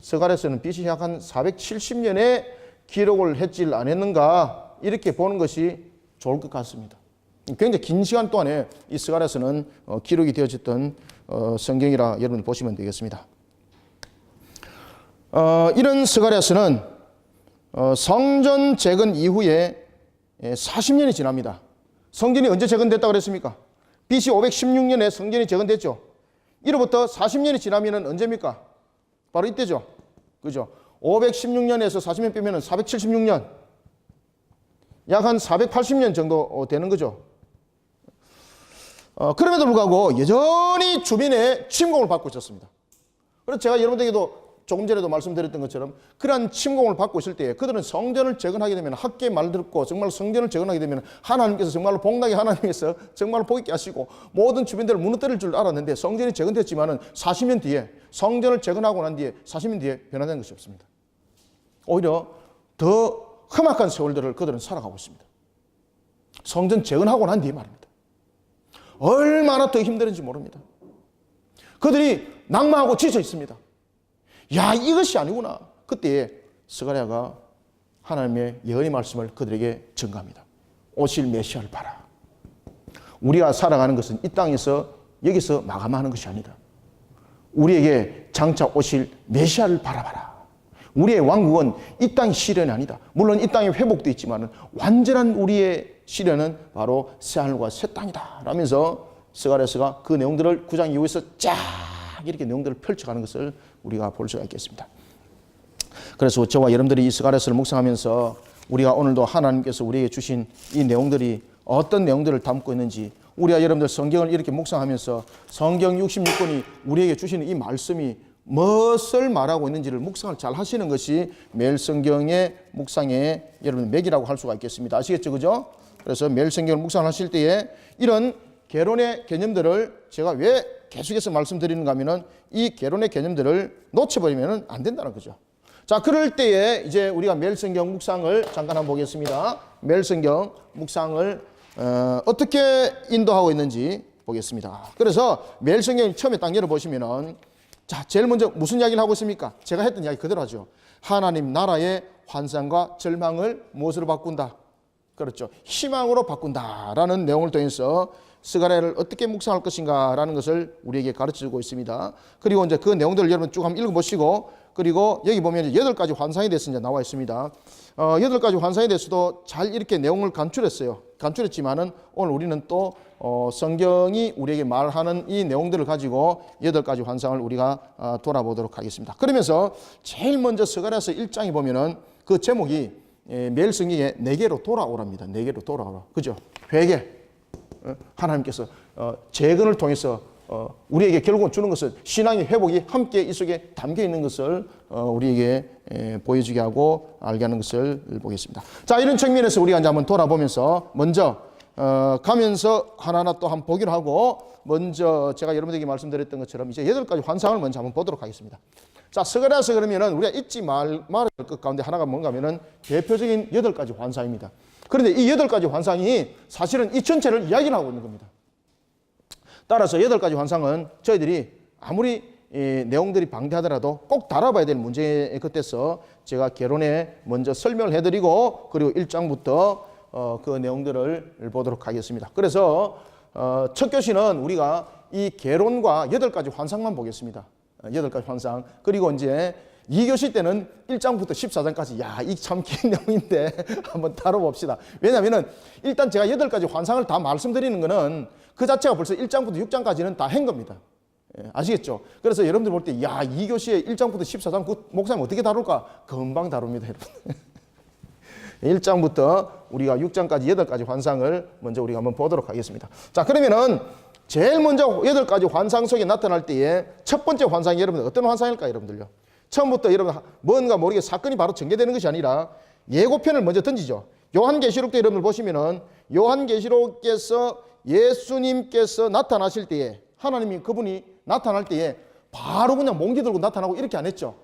스가랴서는 BC 약 한 470년에 기록을 했지 않았는가, 이렇게 보는 것이 좋을 것 같습니다. 굉장히 긴 시간 동안에 이 스가랴서는 기록이 되어졌던 성경이라 여러분 보시면 되겠습니다. 이런 스가랴서는 성전 재건 이후에 40년이 지납니다. 성전이 언제 재건됐다고 그랬습니까? BC 516년에 성전이 재건됐죠. 이로부터 40년이 지나면 언제입니까? 바로 이때죠. 그죠? 516년에서 40년 빼면 476년. 약 한 480년 정도 되는 거죠. 그럼에도 불구하고 여전히 주변에 침공을 받고 있었습니다. 그래서 제가 여러분들에게도 조금 전에도 말씀드렸던 것처럼 그러한 침공을 받고 있을 때 그들은 성전을 재건하게 되면, 학계의 말 듣고 정말 성전을 재건하게 되면 하나님께서 정말로 복락의 하나님께서 정말로 복 있게 하시고 모든 주변들을 무너뜨릴 줄 알았는데, 성전이 재건됐지만은 40년 뒤에, 성전을 재건하고 난 뒤에 40년 뒤에 변화된 것이 없습니다. 오히려 더 험악한 세월들을 그들은 살아가고 있습니다. 성전 재건하고 난 뒤에 말입니다. 얼마나 더 힘들은지 모릅니다. 그들이 낭망하고 지쳐 있습니다. 야, 이것이 아니구나. 그때 스가랴가 하나님의 예언의 말씀을 그들에게 전가합니다. 오실 메시아를 봐라. 우리가 살아가는 것은 이 땅에서 여기서 마감하는 것이 아니다. 우리에게 장차 오실 메시아를 바라봐라. 우리의 왕국은 이 땅의 시련이 아니다. 물론 이 땅에 회복도 있지만 완전한 우리의 시련은 바로 새하늘과 새 땅이다 라면서 스가랴서가 그 내용들을 9장 이후에서 쫙 이렇게 내용들을 펼쳐가는 것을 우리가 볼 수가 있겠습니다. 그래서 저와 여러분들이 이 스가랴서를 묵상하면서 우리가 오늘도 하나님께서 우리에게 주신 이 내용들이 어떤 내용들을 담고 있는지, 우리가 여러분들 성경을 이렇게 묵상하면서 성경 66권이 우리에게 주시는 이 말씀이 무엇을 말하고 있는지를 묵상을 잘 하시는 것이 매일 성경의 묵상의 여러분 맥이라고 할 수가 있겠습니다. 아시겠죠? 그죠? 그래서 매일 성경을 묵상하실 때에 이런 개론의 개념들을 제가 왜 계속해서 말씀드리는가 하면은 이 개론의 개념들을 놓쳐버리면 안 된다는 거죠. 자, 그럴 때에 이제 우리가 매일 성경 묵상을 잠깐 한번 보겠습니다. 매일 성경 묵상을 어떻게 인도하고 있는지 보겠습니다. 그래서 매일 성경 처음에 딱 열어보시면은 자, 제일 먼저 무슨 이야기를 하고 있습니까? 제가 했던 이야기 그대로 하죠. 하나님 나라의 환상과 절망을 무엇으로 바꾼다? 그렇죠. 희망으로 바꾼다라는 내용을 통해서 스가랴를 어떻게 묵상할 것인가라는 것을 우리에게 가르쳐주고 있습니다. 그리고 이제 그 내용들을 여러분 쭉 한번 읽어보시고, 그리고 여기 보면 8가지 환상에 대해서 이제 나와 있습니다. 8가지 환상에 대해서도 잘 이렇게 내용을 간추렸지만은 오늘 우리는 또 성경이 우리에게 말하는 이 내용들을 가지고 8가지 환상을 우리가 돌아보도록 하겠습니다. 그러면서 제일 먼저 스가랴서 1장에 보면은 그 제목이 매일 성경에 내게로 돌아오랍니다. 내게로 돌아오라. 그죠? 회개. 하나님께서 재건을 통해서 우리에게 결국은 주는 것은 신앙의 회복이 함께 이 속에 담겨 있는 것을 우리에게 보여주게 하고 알게 하는 것을 보겠습니다. 자, 이런 측면에서 우리가 이제 한번 돌아보면서 먼저 가면서 하나하나 또 한번 보기로 하고, 먼저 제가 여러분들에게 말씀드렸던 것처럼 이제 8가지 환상을 먼저 한번 보도록 하겠습니다. 자, 스가랴서 그러면은 우리가 잊지 말아야 할 것 가운데 하나가 뭔가 하면은 대표적인 8가지 환상입니다. 그런데 이 8가지 환상이 사실은 이 전체를 이야기를 하고 있는 겁니다. 따라서 8가지 환상은 저희들이 아무리 내용들이 방대하더라도 꼭 다뤄봐야 될 문제에 겉에서 제가 개론에 먼저 설명을 해드리고, 그리고 1장부터 그 내용들을 보도록 하겠습니다. 그래서 첫 교시는 우리가 이 개론과 8가지 환상만 보겠습니다. 8가지 환상. 그리고 이제 2교시 때는 1장부터 14장까지, 야, 이 참 긴 내용인데 한번 다뤄봅시다. 왜냐하면은 일단 제가 8가지 환상을 다 말씀드리는 거는 그 자체가 벌써 1장부터 6장까지는 다 한 겁니다. 아시겠죠? 그래서 여러분들 볼 때, 야, 2교시에 1장부터 14장 그 목사님 어떻게 다룰까? 금방 다룹니다, 여러분. 1장부터 우리가 6장까지 8가지 환상을 먼저 우리가 한번 보도록 하겠습니다. 자, 그러면은 제일 먼저 8가지 환상 속에 나타날 때에 첫 번째 환상이 여러분들 어떤 환상일까요, 여러분들요? 처음부터 여러분 뭔가 모르게 사건이 바로 전개되는 것이 아니라 예고편을 먼저 던지죠. 요한계시록 때 여러분들 보시면은 요한계시록께서 예수님께서 나타나실 때에, 하나님이 그분이 나타날 때에 바로 그냥 몽기 들고 나타나고 이렇게 안 했죠.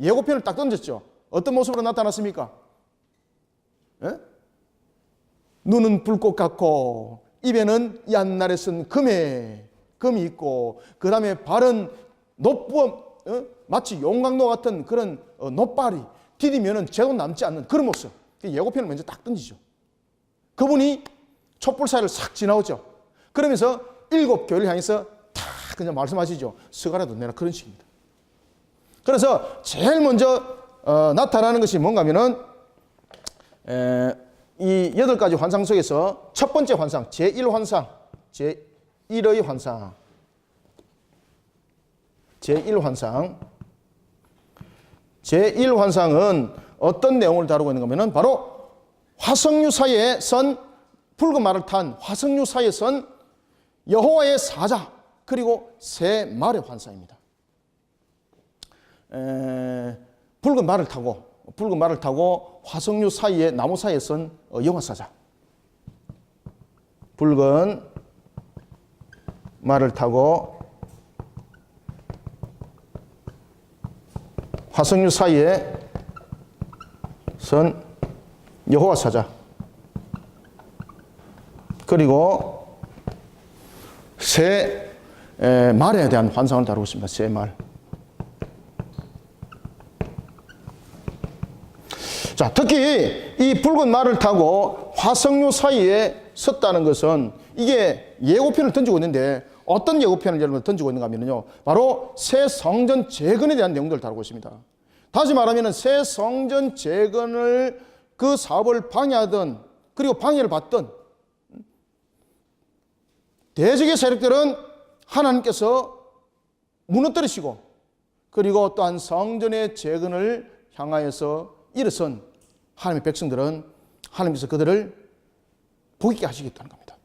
예고편을 딱 던졌죠. 어떤 모습으로 나타났습니까? 에? 눈은 불꽃 같고 입에는 옛날에 쓴 금이 있고, 그 다음에 발은 높고 마치 용광로 같은 그런 놋발이 디디면은 제도 남지 않는 그런 모습. 예고편을 먼저 딱 던지죠. 그분이 촛불 사이를 싹 지나오죠. 그러면서 7교회를 향해서 탁 그냥 말씀하시죠. 스가랴도 내라, 그런 식입니다. 그래서 제일 먼저 나타나는 것이 뭔가 하면은 이 8가지 환상 속에서 첫 번째 환상, 제1환상, 제1의 환상, 제1환상. 제1환상은 어떤 내용을 다루고 있는가 하면 바로 화석류사에 선, 붉은 말을 탄 화석류사에 선 여호와의 사자, 그리고 새 말의 환상입니다. 붉은 말을 타고 화석류 사이에, 나무 사이에 선 여호와 사자. 붉은 말을 타고 화석류 사이에 선 여호와 사자. 그리고 새 말에 대한 환상을 다루고 있습니다. 새 말. 자, 특히 이 붉은 말을 타고 화석류 사이에 섰다는 것은 이게 예고편을 던지고 있는데, 어떤 예고편을 여러분 던지고 있는가 하면요, 바로 새 성전 재건에 대한 내용들을 다루고 있습니다. 다시 말하면 새 성전 재건을 그 사업을 방해하던, 그리고 방해를 받던 대적의 세력들은 하나님께서 무너뜨리시고, 그리고 또한 성전의 재건을 향하여서 일어선 하나님의 백성들은 하나님께서 그들을 복 있게 하시겠다는 겁니다.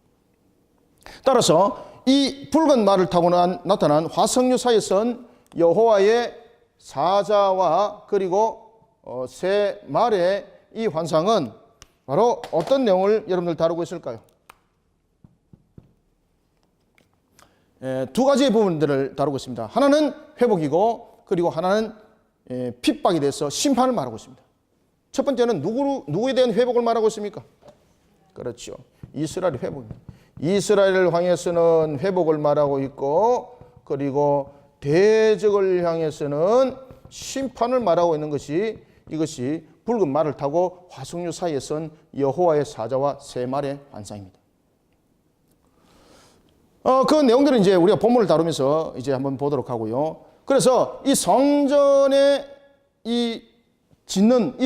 따라서 이 붉은 말을 타고 나타난 화석류 사이에 선 여호와의 사자와 그리고 새 말의 이 환상은 바로 어떤 내용을 여러분들 다루고 있을까요? 두 가지의 부분들을 다루고 있습니다. 하나는 회복이고, 그리고 하나는 핍박에 대해서 심판을 말하고 있습니다. 첫 번째는 누구에 대한 회복을 말하고 있습니까? 그렇죠. 이스라엘의 회복입니다. 이스라엘을 향해서는 회복을 말하고 있고, 그리고 대적을 향해서는 심판을 말하고 있는 것이, 이것이 붉은 말을 타고 화석류 사이에 선 여호와의 사자와 세 마리의 환상입니다. 그 내용들은 이제 우리가 본문을 다루면서 이제 한번 보도록 하고요. 그래서 이 성전에 이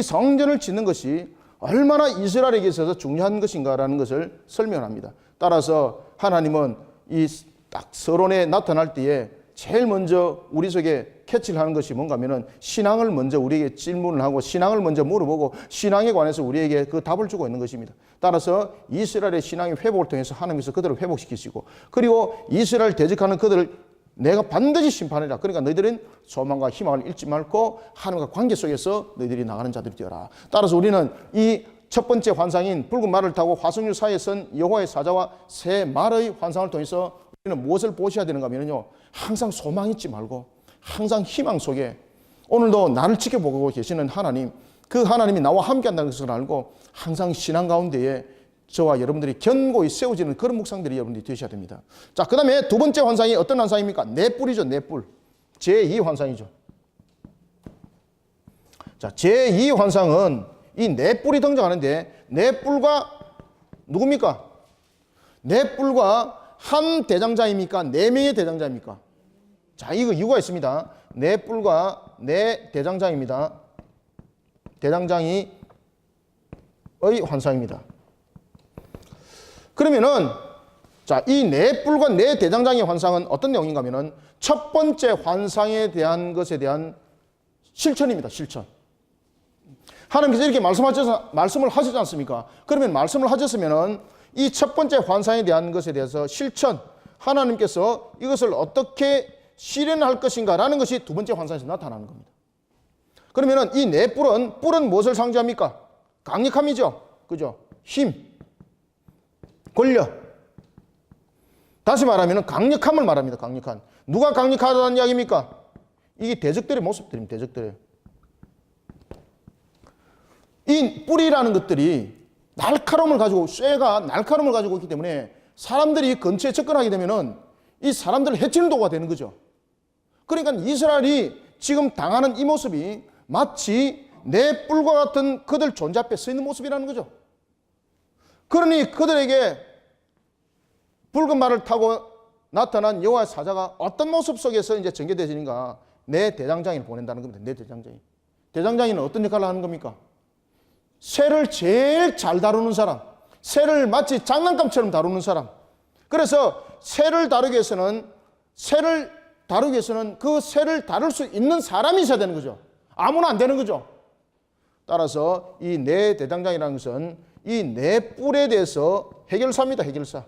성전을 짓는 것이 얼마나 이스라엘에게 있어서 중요한 것인가라는 것을 설명합니다. 따라서 하나님은 이 딱 서론에 나타날 때에 제일 먼저 우리 속에 캐치를 하는 것이 뭔가 하면은 신앙을 먼저 우리에게 질문을 하고 신앙을 먼저 물어보고 신앙에 관해서 우리에게 그 답을 주고 있는 것입니다. 따라서 이스라엘의 신앙의 회복을 통해서 하나님께서 그들을 회복시키시고, 그리고 이스라엘 대적하는 그들을 내가 반드시 심판하리라. 그러니까 너희들은 소망과 희망을 잃지 말고 하나님과 관계 속에서 너희들이 나가는 자들이 되어라. 따라서 우리는 이 첫 번째 환상인 붉은 말을 타고 화석류 사이에 선 여호와의 사자와 세 말의 환상을 통해서 우리는 무엇을 보셔야 되는가 하면요, 항상 소망 잊지 말고 항상 희망 속에 오늘도 나를 지켜보고 계시는 하나님, 그 하나님이 나와 함께 한다는 것을 알고 항상 신앙 가운데에 저와 여러분들이 견고히 세워지는 그런 묵상들이 여러분들이 되셔야 됩니다. 자, 그 다음에 두 번째 환상이 어떤 환상입니까? 넷뿔이죠. 넷뿔. 제2 환상이죠. 자, 제2 환상은 이 넷뿔이 등장하는데, 넷뿔과 누굽니까? 넷뿔과 한 대장자입니까? 네 명의 대장자입니까? 자, 이거 이유가 있습니다. 넷뿔과 네 대장장입니다. 대장장이의 환상입니다. 그러면은, 자, 이 넷뿔과 네 대장장의 환상은 어떤 내용인가 하면은 첫 번째 환상에 대한 것에 대한 실천입니다. 실천. 하나님께서 이렇게 말씀을 하시지 않습니까? 그러면 말씀을 하셨으면은 이 첫 번째 환상에 대한 것에 대해서 실천, 하나님께서 이것을 어떻게 실현할 것인가라는 것이 두 번째 환상에서 나타나는 겁니다. 그러면은 이 네 뿔은 무엇을 상징합니까? 강력함이죠. 그죠? 힘, 권력. 다시 말하면 강력함을 말합니다. 강력한. 누가 강력하다는 이야기입니까? 이게 대적들의 모습들입니다. 대적들의. 이 뿔이라는 것들이 날카로움을 가지고, 쇠가 날카로움을 가지고 있기 때문에 사람들이 근처에 접근하게 되면은 이 사람들을 해치는 도구가 되는 거죠. 그러니까 이스라엘이 지금 당하는 이 모습이 마치 내 뿔과 같은 그들 존재 앞에 서 있는 모습이라는 거죠. 그러니 그들에게 붉은 말을 타고 나타난 여호와의 사자가 어떤 모습 속에서 이제 전개되시는가? 내 대장장이를 보낸다는 겁니다. 내 대장장이. 대장장이는 어떤 역할을 하는 겁니까? 새를 제일 잘 다루는 사람, 새를 마치 장난감처럼 다루는 사람. 그래서 새를 다루기 위해서는 그 새를 다룰 수 있는 사람이 있어야 되는 거죠. 아무나 안 되는 거죠. 따라서 이 네 대장장이라는 것은 이 네 뿔에 대해서 해결사입니다. 해결사.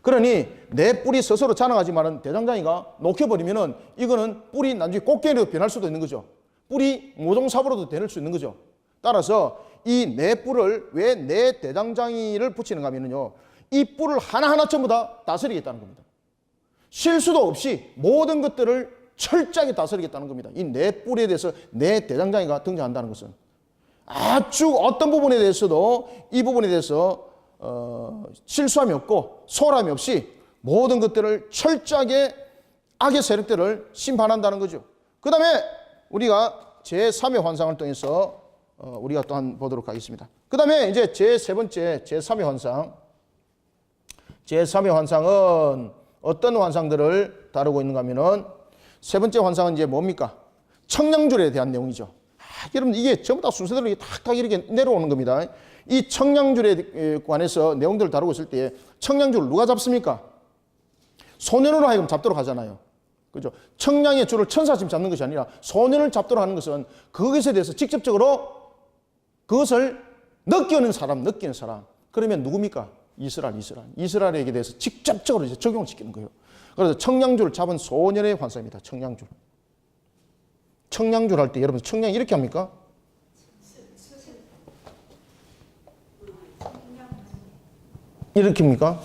그러니 네 뿔이 스스로 자랑하지만은 대장장이가 녹여버리면은 이거는 뿔이 나중에 꽃게로 변할 수도 있는 거죠. 뿔이 모종삽으로도 될 수 있는 거죠. 따라서 이 네 뿔을 왜 네 대장장이를 붙이는가 하면요, 이 뿔을 하나하나 전부 다 다스리겠다는 겁니다. 실수도 없이 모든 것들을 철저하게 다스리겠다는 겁니다. 이 네 뿔에 대해서 네 대장장이가 등장한다는 것은 아주 어떤 부분에 대해서도 이 부분에 대해서 실수함이 없고 소홀함이 없이 모든 것들을 철저하게 악의 세력들을 심판한다는 거죠. 그 다음에 우리가 제3의 환상을 통해서 우리가 또한 보도록 하겠습니다. 그 다음에 이제 제3의 환상. 제3의 환상은 어떤 환상들을 다루고 있는가 하면은 세 번째 환상은 이제 뭡니까? 청량줄에 대한 내용이죠. 여러분 이게 전부 다 순서대로 탁탁 이렇게 내려오는 겁니다. 이 청량줄에 관해서 내용들을 다루고 있을 때 청량줄을 누가 잡습니까? 소년으로 하여금 잡도록 하잖아요. 그죠? 청량의 줄을 천사처럼 잡는 것이 아니라 소년을 잡도록 하는 것은 그것에 대해서 직접적으로 그것을 느끼는 사람. 그러면 누굽니까? 이스라엘에게 대해서 직접적으로 이제 적용을 시키는 거예요. 그래서 청량줄을 잡은 소년의 환상입니다. 청량줄. 청량줄 할 때 여러분 청량 이렇게 합니까? 이렇게 합니까?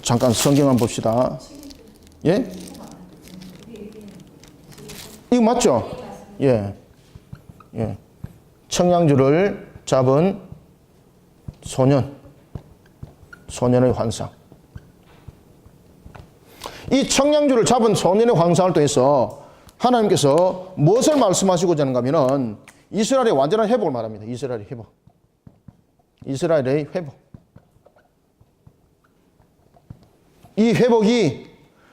잠깐 성경 한번 봅시다. 예? 이거 맞죠? 예. 예. 청량줄을 잡은 소년의 환상. 이 청량주를 잡은 소년의 환상을 통해서 하나님께서 무엇을 말씀하시고자 하는가 하면은 이스라엘의 완전한 회복을 말합니다. 이스라엘의 회복. 이스라엘의 회복. 이 회복이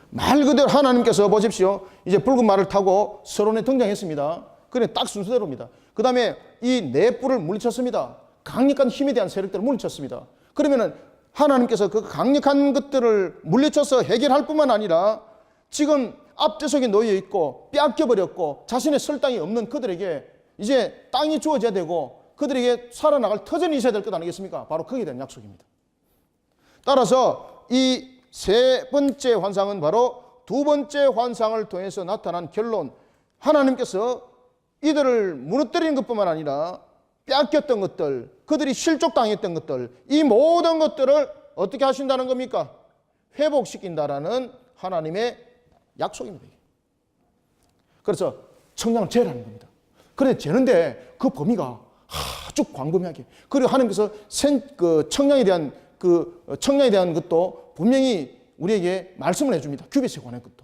말 그대로 하나님께서 보십시오. 이제 붉은 말을 타고 서론에 등장했습니다. 그래 딱 순서대로입니다. 그 다음에 이 네 뿔을 물리쳤습니다. 강력한 힘에 대한 세력들을 물리쳤습니다. 그러면은 하나님께서 그 강력한 것들을 물리쳐서 해결할 뿐만 아니라 지금 앞좌석에 놓여 있고 빼앗겨버렸고 자신의 설 땅이 없는 그들에게 이제 땅이 주어져야 되고 그들에게 살아나갈 터전이 있어야 될 것 아니겠습니까? 바로 거기에 대한 약속입니다. 따라서 이 세 번째 환상은 바로 두 번째 환상을 통해서 나타난 결론, 하나님께서 이들을 무너뜨리는 것뿐만 아니라 빼앗겼던 것들, 그들이 실족당했던 것들, 이 모든 것들을 어떻게 하신다는 겁니까? 회복시킨다라는 하나님의 약속입니다. 그래서 청량을 재라는 겁니다. 그런데 재는데 그 범위가 아주 광범위하게, 그리고 하나님께서 청량에 대한 것도 분명히 우리에게 말씀을 해줍니다. 큐빗에 관한 것도.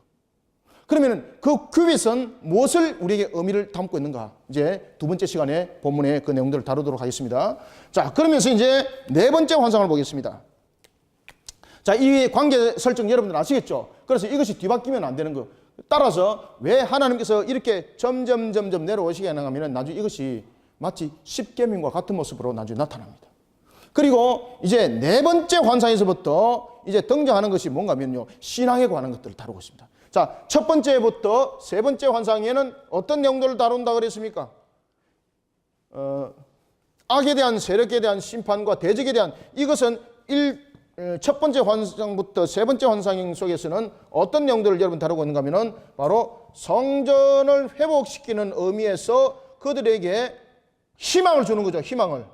그러면 그 큐빗은 무엇을 우리에게 의미를 담고 있는가? 이제 두 번째 시간에 본문의 그 내용들을 다루도록 하겠습니다. 자, 그러면서 이제 네 번째 환상을 보겠습니다. 자, 이 관계 설정 여러분들 아시겠죠? 그래서 이것이 뒤바뀌면 안 되는 거. 따라서 왜 하나님께서 이렇게 점점 내려오시게 하는가면 나중에 이것이 마치 십계명과 같은 모습으로 나중에 나타납니다. 그리고 이제 네 번째 환상에서부터 이제 등장하는 것이 뭔가 하면요, 신앙에 관한 것들을 다루고 있습니다. 자, 첫 번째부터 세 번째 환상에는 어떤 내용들을 다룬다 그랬습니까? 악에 대한 세력에 대한 심판과 대적에 대한, 이것은 첫 번째 환상부터 세 번째 환상 속에서는 어떤 내용들을 여러분 다루고 있는가 하면은 바로 성전을 회복시키는 의미에서 그들에게 희망을 주는 거죠. 희망을.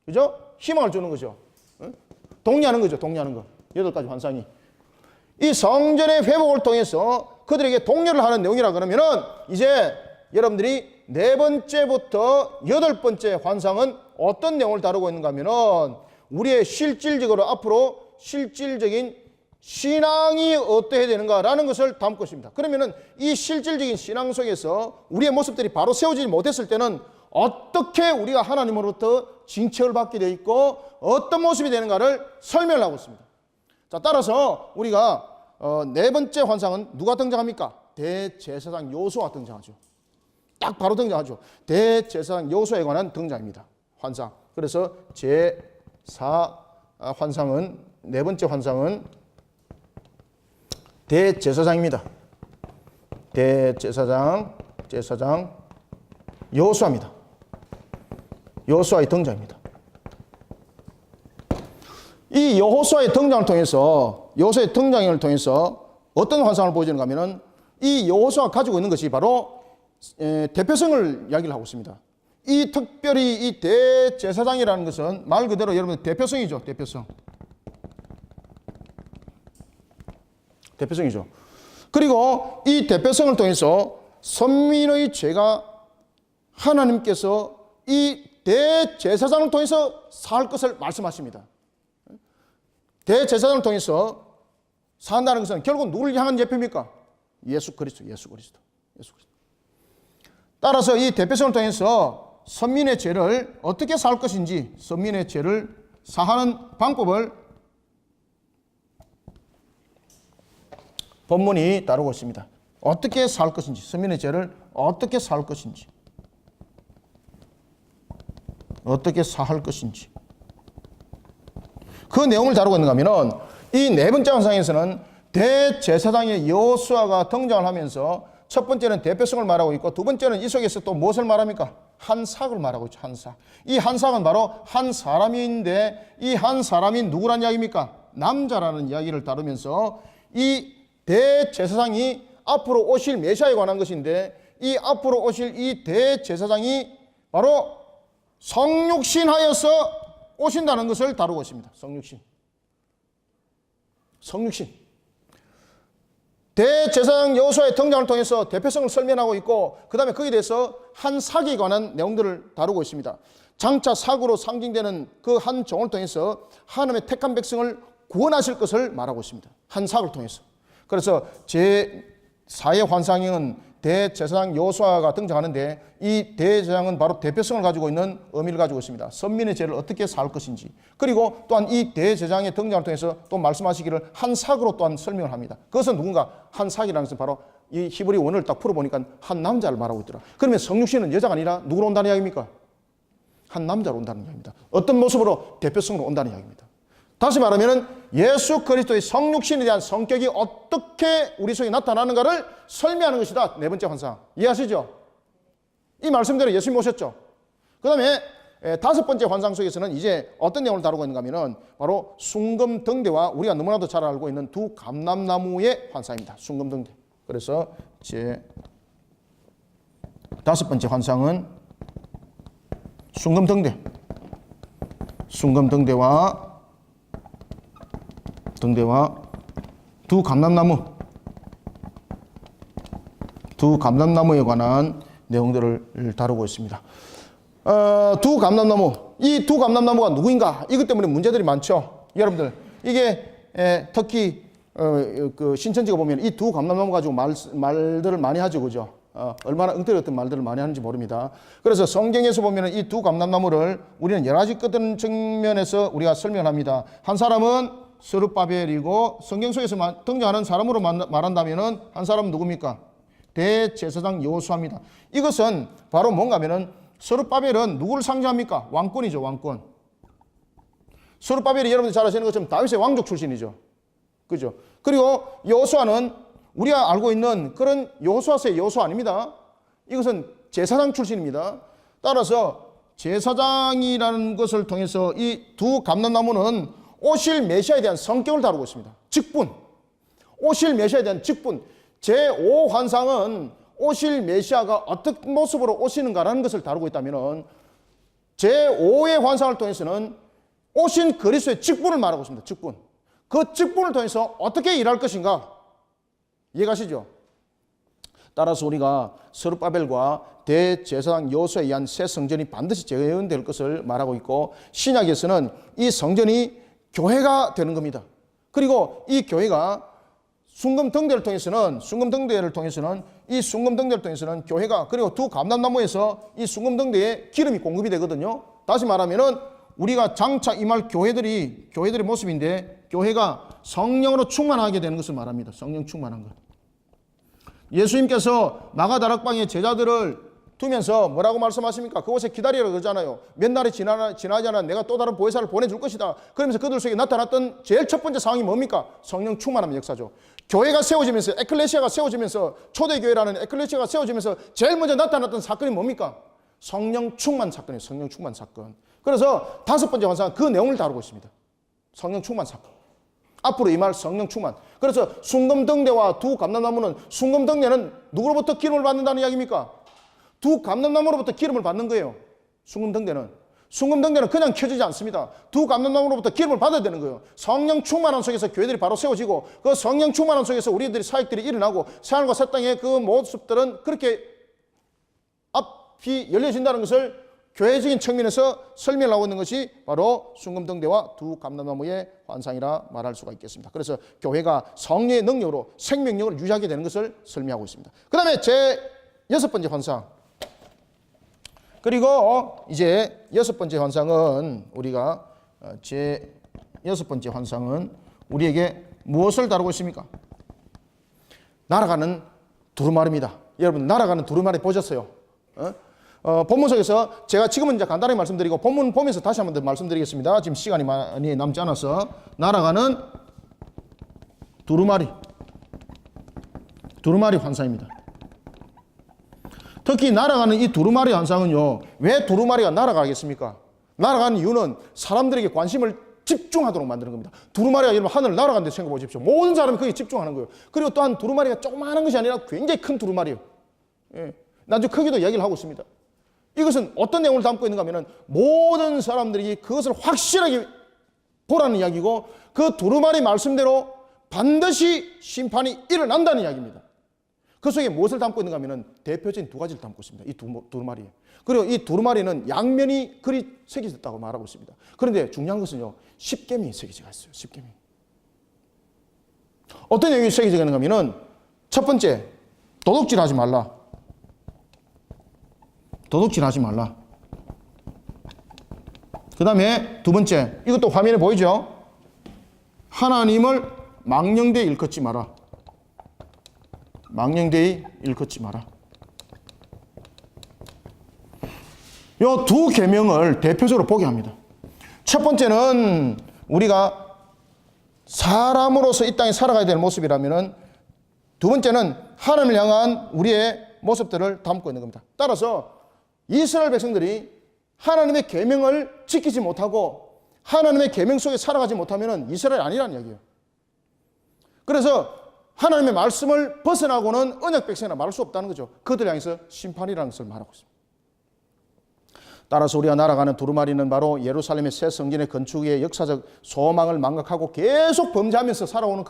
그죠? 희망을 주는 거죠. 독려하는 거죠. 독려하는 거. 8가지 환상이. 이 성전의 회복을 통해서 그들에게 독려를 하는 내용이라 그러면은 이제 여러분들이 네 번째부터 8번째 환상은 어떤 내용을 다루고 있는가 하면은 우리의 실질적으로 앞으로 실질적인 신앙이 어떠해야 되는가라는 것을 담고 있습니다. 그러면은 이 실질적인 신앙 속에서 우리의 모습들이 바로 세워지지 못했을 때는 어떻게 우리가 하나님으로부터 징책을 받게 되어 있고 어떤 모습이 되는가를 설명을 하고 있습니다. 자, 따라서 우리가 네 번째 환상은 누가 등장합니까? 대제사장 여호수아가 등장하죠. 딱 바로 등장하죠. 대제사장 여호수아에 관한 등장입니다. 환상. 그래서 제4 환상은, 네 번째 환상은 대제사장입니다. 제사장 여호수아입니다. 여호수아의 등장입니다. 이 여호수아의 등장을 통해서, 여호수아의 등장을 통해서 어떤 환상을 보여주는가 하면은 이 여호수아가 가지고 있는 것이 바로 대표성을 이야기를 하고 있습니다. 이 특별히 이 대제사장이라는 것은 말 그대로 여러분 대표성이죠. 대표성이죠. 그리고 이 대표성을 통해서 선민의 죄가 하나님께서 이 대제사장을 통해서 살 것을 말씀하십니다. 대제사장을 통해서 산다는 것은 결국 누구를 향한 예표입니까? 예수 그리스도. 따라서 이 대표성을 통해서 선민의 죄를 어떻게 살 것인지, 선민의 죄를 사하는 방법을 본문이 다루고 있습니다. 어떻게 살 것인지, 선민의 죄를 어떻게 살 것인지, 어떻게 사할 것인지, 그 내용을 다루고 있는가 하면은 이 네 번째 환상에서는 대제사장의 여호수아가 등장을 하면서 첫 번째는 대표성을 말하고 있고 두 번째는 이 속에서 또 무엇을 말합니까? 한삭을 말하고 있죠. 한삭. 이 한삭은 바로 한 사람인데 이 한 사람이 누구란 이야기입니까? 남자라는 이야기를 다루면서 이 대제사장이 앞으로 오실 메시아에 관한 것인데 이 앞으로 오실 이 대제사장이 바로 성육신하여서 오신다는 것을 다루고 있습니다. 성육신. 대제사장 여호수아의 등장을 통해서 대표성을 설명하고 있고 그 다음에 거기에 대해서 한삭에 관한 내용들을 다루고 있습니다. 장차 사고로 상징되는 그 한 종을 통해서 하나님의 택한 백성을 구원하실 것을 말하고 있습니다. 한 사고를 통해서. 그래서 제4의 환상은 대제사장 여호수아가 등장하는데, 이 대제사장은 바로 대표성을 가지고 있는 의미를 가지고 있습니다. 선민의 죄를 어떻게 살 것인지, 그리고 또한 이 대제사장의 등장을 통해서 또 말씀하시기를 한 사고로 또한 설명을 합니다. 그것은 누군가 한 사기라는 것은 바로 이 히브리 원어를 딱 풀어보니까 한 남자를 말하고 있더라. 그러면 성육신은 여자가 아니라 누구로 온다는 이야기입니까? 한 남자로 온다는 이야기입니다. 어떤 모습으로? 대표성으로 온다는 이야기입니다. 다시 말하면 예수 그리스도의 성육신에 대한 성격이 어떻게 우리 속에 나타나는가를 설명하는 것이다. 네 번째 환상. 이해하시죠? 이 말씀대로 예수님이 오셨죠. 그 다음에 다섯 번째 환상 속에서는 이제 어떤 내용을 다루고 있는가 하면 바로 숭금등대와 우리가 너무나도 잘 알고 있는 두 감람나무의 환상입니다. 숭금등대. 그래서 제 다섯 번째 환상은 숭금등대와 두 감람나무에 관한 내용들을 다루고 있습니다. 두 감람나무, 이 두 감람나무가 누구인가? 이것 때문에 문제들이 많죠. 여러분들, 이게 특히 그 신천지가 보면 이 두 감람나무 가지고 말들을 많이 하죠, 그죠? 얼마나 엉터리 같은 말들을 많이 하는지 모릅니다. 그래서 성경에서 보면 이 두 감람나무를 우리는 여러 가지 끝든 측면에서 우리가 설명을 합니다. 한 사람은 스룹바벨이고, 성경 속에서 등장하는 사람으로 말한다면 한 사람은 누굽니까? 대제사장 여호수아입니다. 이것은 바로 뭔가 하면은 스룹바벨은 누구를 상징합니까? 왕권이죠, 왕권. 스룹바벨이 여러분들 잘 아시는 것처럼 다윗의 왕족 출신이죠. 그죠? 그리고 여호수아는 우리가 알고 있는 그런 여호수아서의 여호수아 아닙니다. 이것은 제사장 출신입니다. 따라서 제사장이라는 것을 통해서 이 두 감람나무는 오실 메시아에 대한 성격을 다루고 있습니다. 직분. 오실 메시아에 대한 직분. 제5환상은 오실 메시아가 어떤 모습으로 오시는가라는 것을 다루고 있다면, 제5의 환상을 통해서는 오신 그리스도의 직분을 말하고 있습니다. 직분. 그 직분을 통해서 어떻게 일할 것인가? 이해가시죠? 따라서 우리가 스룹바벨과 대제사장 여호수아에 의한 새 성전이 반드시 재건될 것을 말하고 있고, 신약에서는 이 성전이 교회가 되는 겁니다. 그리고 이 교회가 숭금등대를 통해서는 이 숭금등대를 통해서는 교회가, 그리고 두 감람나무에서 이 숭금등대에 기름이 공급이 되거든요. 다시 말하면은 우리가 장차 임할 교회들의 모습인데, 교회가 성령으로 충만하게 되는 것을 말합니다. 성령 충만한 것. 예수님께서 마가다락방에 제자들을 두면서 뭐라고 말씀하십니까? 그곳에 기다리라 그러잖아요. 몇 날이 지나지 않아 내가 또 다른 보혜사를 보내줄 것이다. 그러면서 그들 속에 나타났던 제일 첫 번째 상황이 뭡니까? 성령 충만함의 역사죠. 교회가 세워지면서, 에클레시아가 세워지면서, 초대교회라는 에클레시아가 세워지면서 제일 먼저 나타났던 사건이 뭡니까? 성령 충만 사건이에요. 성령 충만 사건. 그래서 다섯 번째 환상은 그 내용을 다루고 있습니다. 성령 충만 사건. 앞으로 임할 성령 충만. 그래서 숭금등대와 두 감람나무는, 숭금등대는 누구로부터 기름을 받는다는 이야기입니까? 두 감람나무로부터 기름을 받는 거예요. 숭금등대는 그냥 켜지지 않습니다. 두 감람나무로부터 기름을 받아야 되는 거예요. 성령 충만함 속에서 교회들이 바로 세워지고, 그 성령 충만함 속에서 우리들이 사역들이 일어나고, 새하늘과 새 땅의 그 모습들은 그렇게 앞이 열려진다는 것을 교회적인 측면에서 설명을 하고 있는 것이 바로 숭금등대와 두 감람나무의 환상이라 말할 수가 있겠습니다. 그래서 교회가 성령의 능력으로 생명력을 유지하게 되는 것을 설명하고 있습니다. 그 다음에 제 여섯 번째 환상. 그리고 이제 여섯 번째 환상은 우리가 제 여섯 번째 환상은 우리에게 무엇을 다루고 있습니까? 날아가는 두루마리입니다. 여러분, 날아가는 두루마리 보셨어요? 본문 속에서 제가 지금은 이제 간단하게 말씀드리고 본문 보면서 다시 한번 더 말씀드리겠습니다. 지금 시간이 많이 남지 않아서. 날아가는 두루마리 환상입니다. 특히 날아가는 이 두루마리 환상은요, 왜 두루마리가 날아가겠습니까? 날아가는 이유는 사람들에게 관심을 집중하도록 만드는 겁니다. 두루마리가 여러분 하늘을 날아가는 데 생각해 보십시오. 모든 사람이 거기에 집중하는 거예요. 그리고 또한 두루마리가 조그마한 것이 아니라 굉장히 큰 두루마리예요. 나중에 크기도 이야기를 하고 있습니다. 이것은 어떤 내용을 담고 있는가 하면 모든 사람들이 그것을 확실하게 보라는 이야기고, 그 두루마리 말씀대로 반드시 심판이 일어난다는 이야기입니다. 그 속에 무엇을 담고 있는가 하면 대표적인 두 가지를 담고 있습니다. 이 두루마리에. 그리고 이 두루마리는 양면이 글이 새겨졌다고 말하고 있습니다. 그런데 중요한 것은요, 10계명이 새겨져 있어요. 10계명. 어떤 내용이 새겨져 있는가 하면 첫 번째, 도둑질하지 말라. 도둑질하지 말라. 그 다음에 두 번째, 이것도 화면에 보이죠? 하나님을 망령되이 일컫지 마라. 망령되이 일컫지 마라. 이 두 계명을 대표적으로 보게 합니다. 첫 번째는 우리가 사람으로서 이 땅에 살아가야 될 모습이라면은, 두 번째는 하나님을 향한 우리의 모습들을 담고 있는 겁니다. 따라서 이스라엘 백성들이 하나님의 계명을 지키지 못하고 하나님의 계명 속에 살아가지 못하면 이스라엘이 아니라는 이야기예요. 그래서 하나님의 말씀을 벗어나고는 언약 백성이라 말할 수 없다는 거죠. 그들을 향해서 심판이라는 것을 말하고 있습니다. 따라서 우리가 날아가는 두루마리는 바로 예루살렘의 새 성전의 건축의 역사적 소망을 망각하고 계속 범죄하면서 살아오는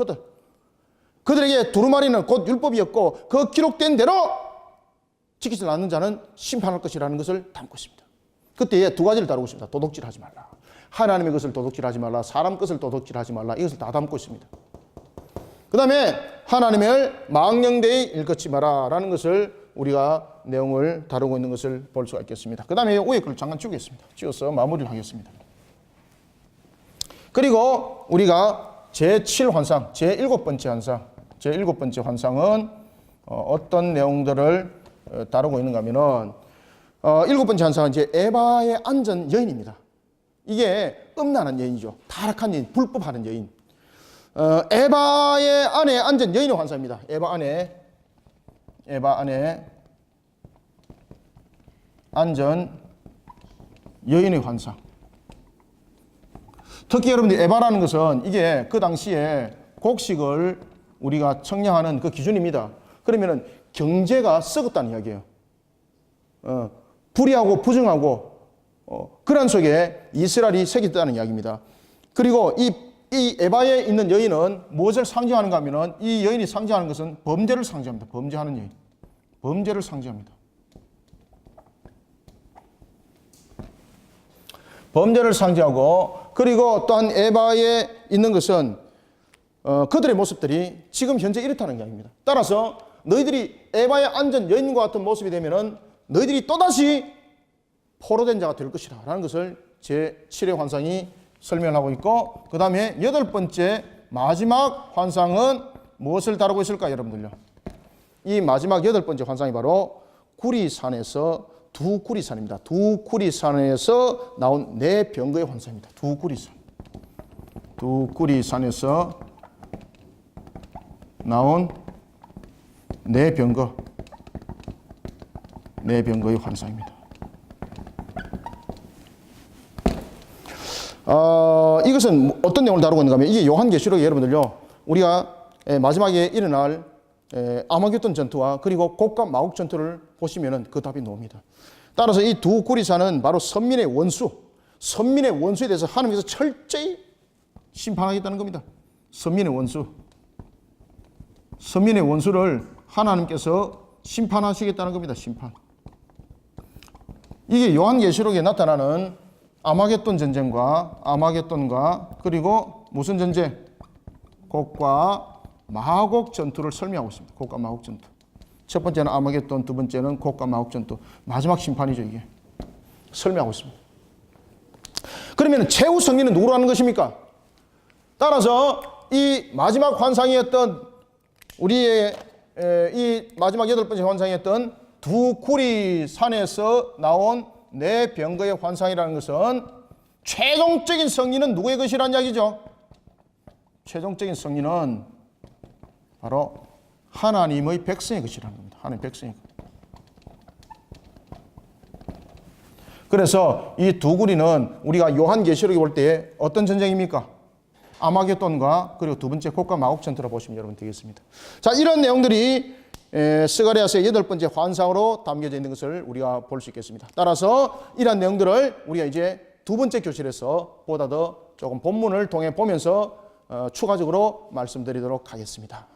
그들에게 두루마리는 곧 율법이었고 그 기록된 대로 지키지 않는 자는 심판할 것이라는 것을 담고 있습니다. 그때에 두 가지를 다루고 있습니다. 도둑질하지 말라. 하나님의 것을 도둑질하지 말라. 사람 것을 도둑질하지 말라. 이것을 다 담고 있습니다. 그 다음에 하나님을 망령되이 일컫지 마라 라는 것을 우리가 내용을 다루고 있는 것을 볼 수가 있겠습니다. 그 다음에 위에 걸 잠깐 지우겠습니다. 지워서 마무리를 하겠습니다. 그리고 우리가 제7환상, 제7번째 환상, 제7번째 환상은 어떤 내용들을 다루고 있는가 하면은 7번째 환상은 이제 에바의 앉은 여인입니다. 이게 음란한 여인이죠. 타락한 여인, 불법하는 여인. 에바의 안에 앉은 여인의 환상입니다. 에바 안에 앉은 여인의 환상. 특히 여러분들 에바라는 것은 이게 그 당시에 곡식을 우리가 측량하는 그 기준입니다. 그러면은 경제가 썩었다는 이야기예요. 불의하고 부정하고 그런 속에 이스라엘이 새겼다는 이야기입니다. 그리고 이 에바에 있는 여인은 무엇을 상징하는가 하면은 이 여인이 상징하는 것은 범죄를 상징합니다. 범죄하는 여인. 범죄를 상징합니다. 범죄를 상징하고, 그리고 또한 에바에 있는 것은 그들의 모습들이 지금 현재 이렇다는 이야기입니다. 따라서 너희들이 에바에 앉은 여인과 같은 모습이 되면은 너희들이 또다시 포로된 자가 될 것이다 라는 것을 제7의 환상이 설명하고 있고, 그 다음에 8번째 마지막 환상은 무엇을 다루고 있을까요, 여러분들요? 이 마지막 8번째 환상이 바로 구리산에서 두 구리산입니다. 두 구리산에서 나온 네 병거의 환상입니다. 두 구리산에서 나온 네 병거의 환상입니다. 이것은 어떤 내용을 다루고 있는가 하면, 이게 요한계시록에 여러분들요, 우리가 마지막에 일어날 아마겟돈 전투와 그리고 곡과 마곡 전투를 보시면은 그 답이 나옵니다. 따라서 이 두 구리산은 바로 선민의 원수에 대해서 하나님께서 철저히 심판하겠다는 겁니다. 선민의 원수를 하나님께서 심판하시겠다는 겁니다. 심판. 이게 요한계시록에 나타나는 아마겟돈 전쟁과 그리고 무슨 전쟁? 곡과 마곡 전투를 설명하고 있습니다. 곡과 마곡 전투. 첫 번째는 아마겟돈, 두 번째는 곡과 마곡 전투. 마지막 심판이죠, 이게. 설명하고 있습니다. 그러면 최후 승리는 누구로 하는 것입니까? 따라서 이 마지막 환상이었던 우리의 이 마지막 8번째 환상이었던 두 구리산에서 나온 네 병거의 환상이라는 것은 최종적인 승리는 누구의 것이라는 이야기죠? 최종적인 승리는 바로 하나님의 백성의 것이라는 겁니다. 하나님의 백성의 것. 그래서 이 두 구리는 우리가 요한계시록에 볼 때 어떤 전쟁입니까? 아마겟돈과 그리고 두 번째 곡과 마곡 전투라 보시면 여러분 되겠습니다. 자, 이런 내용들이 스가랴서의 8번째 환상으로 담겨져 있는 것을 우리가 볼 수 있겠습니다. 따라서 이런 내용들을 우리가 이제 두 번째 교실에서 보다 더 조금 본문을 통해 보면서 추가적으로 말씀드리도록 하겠습니다.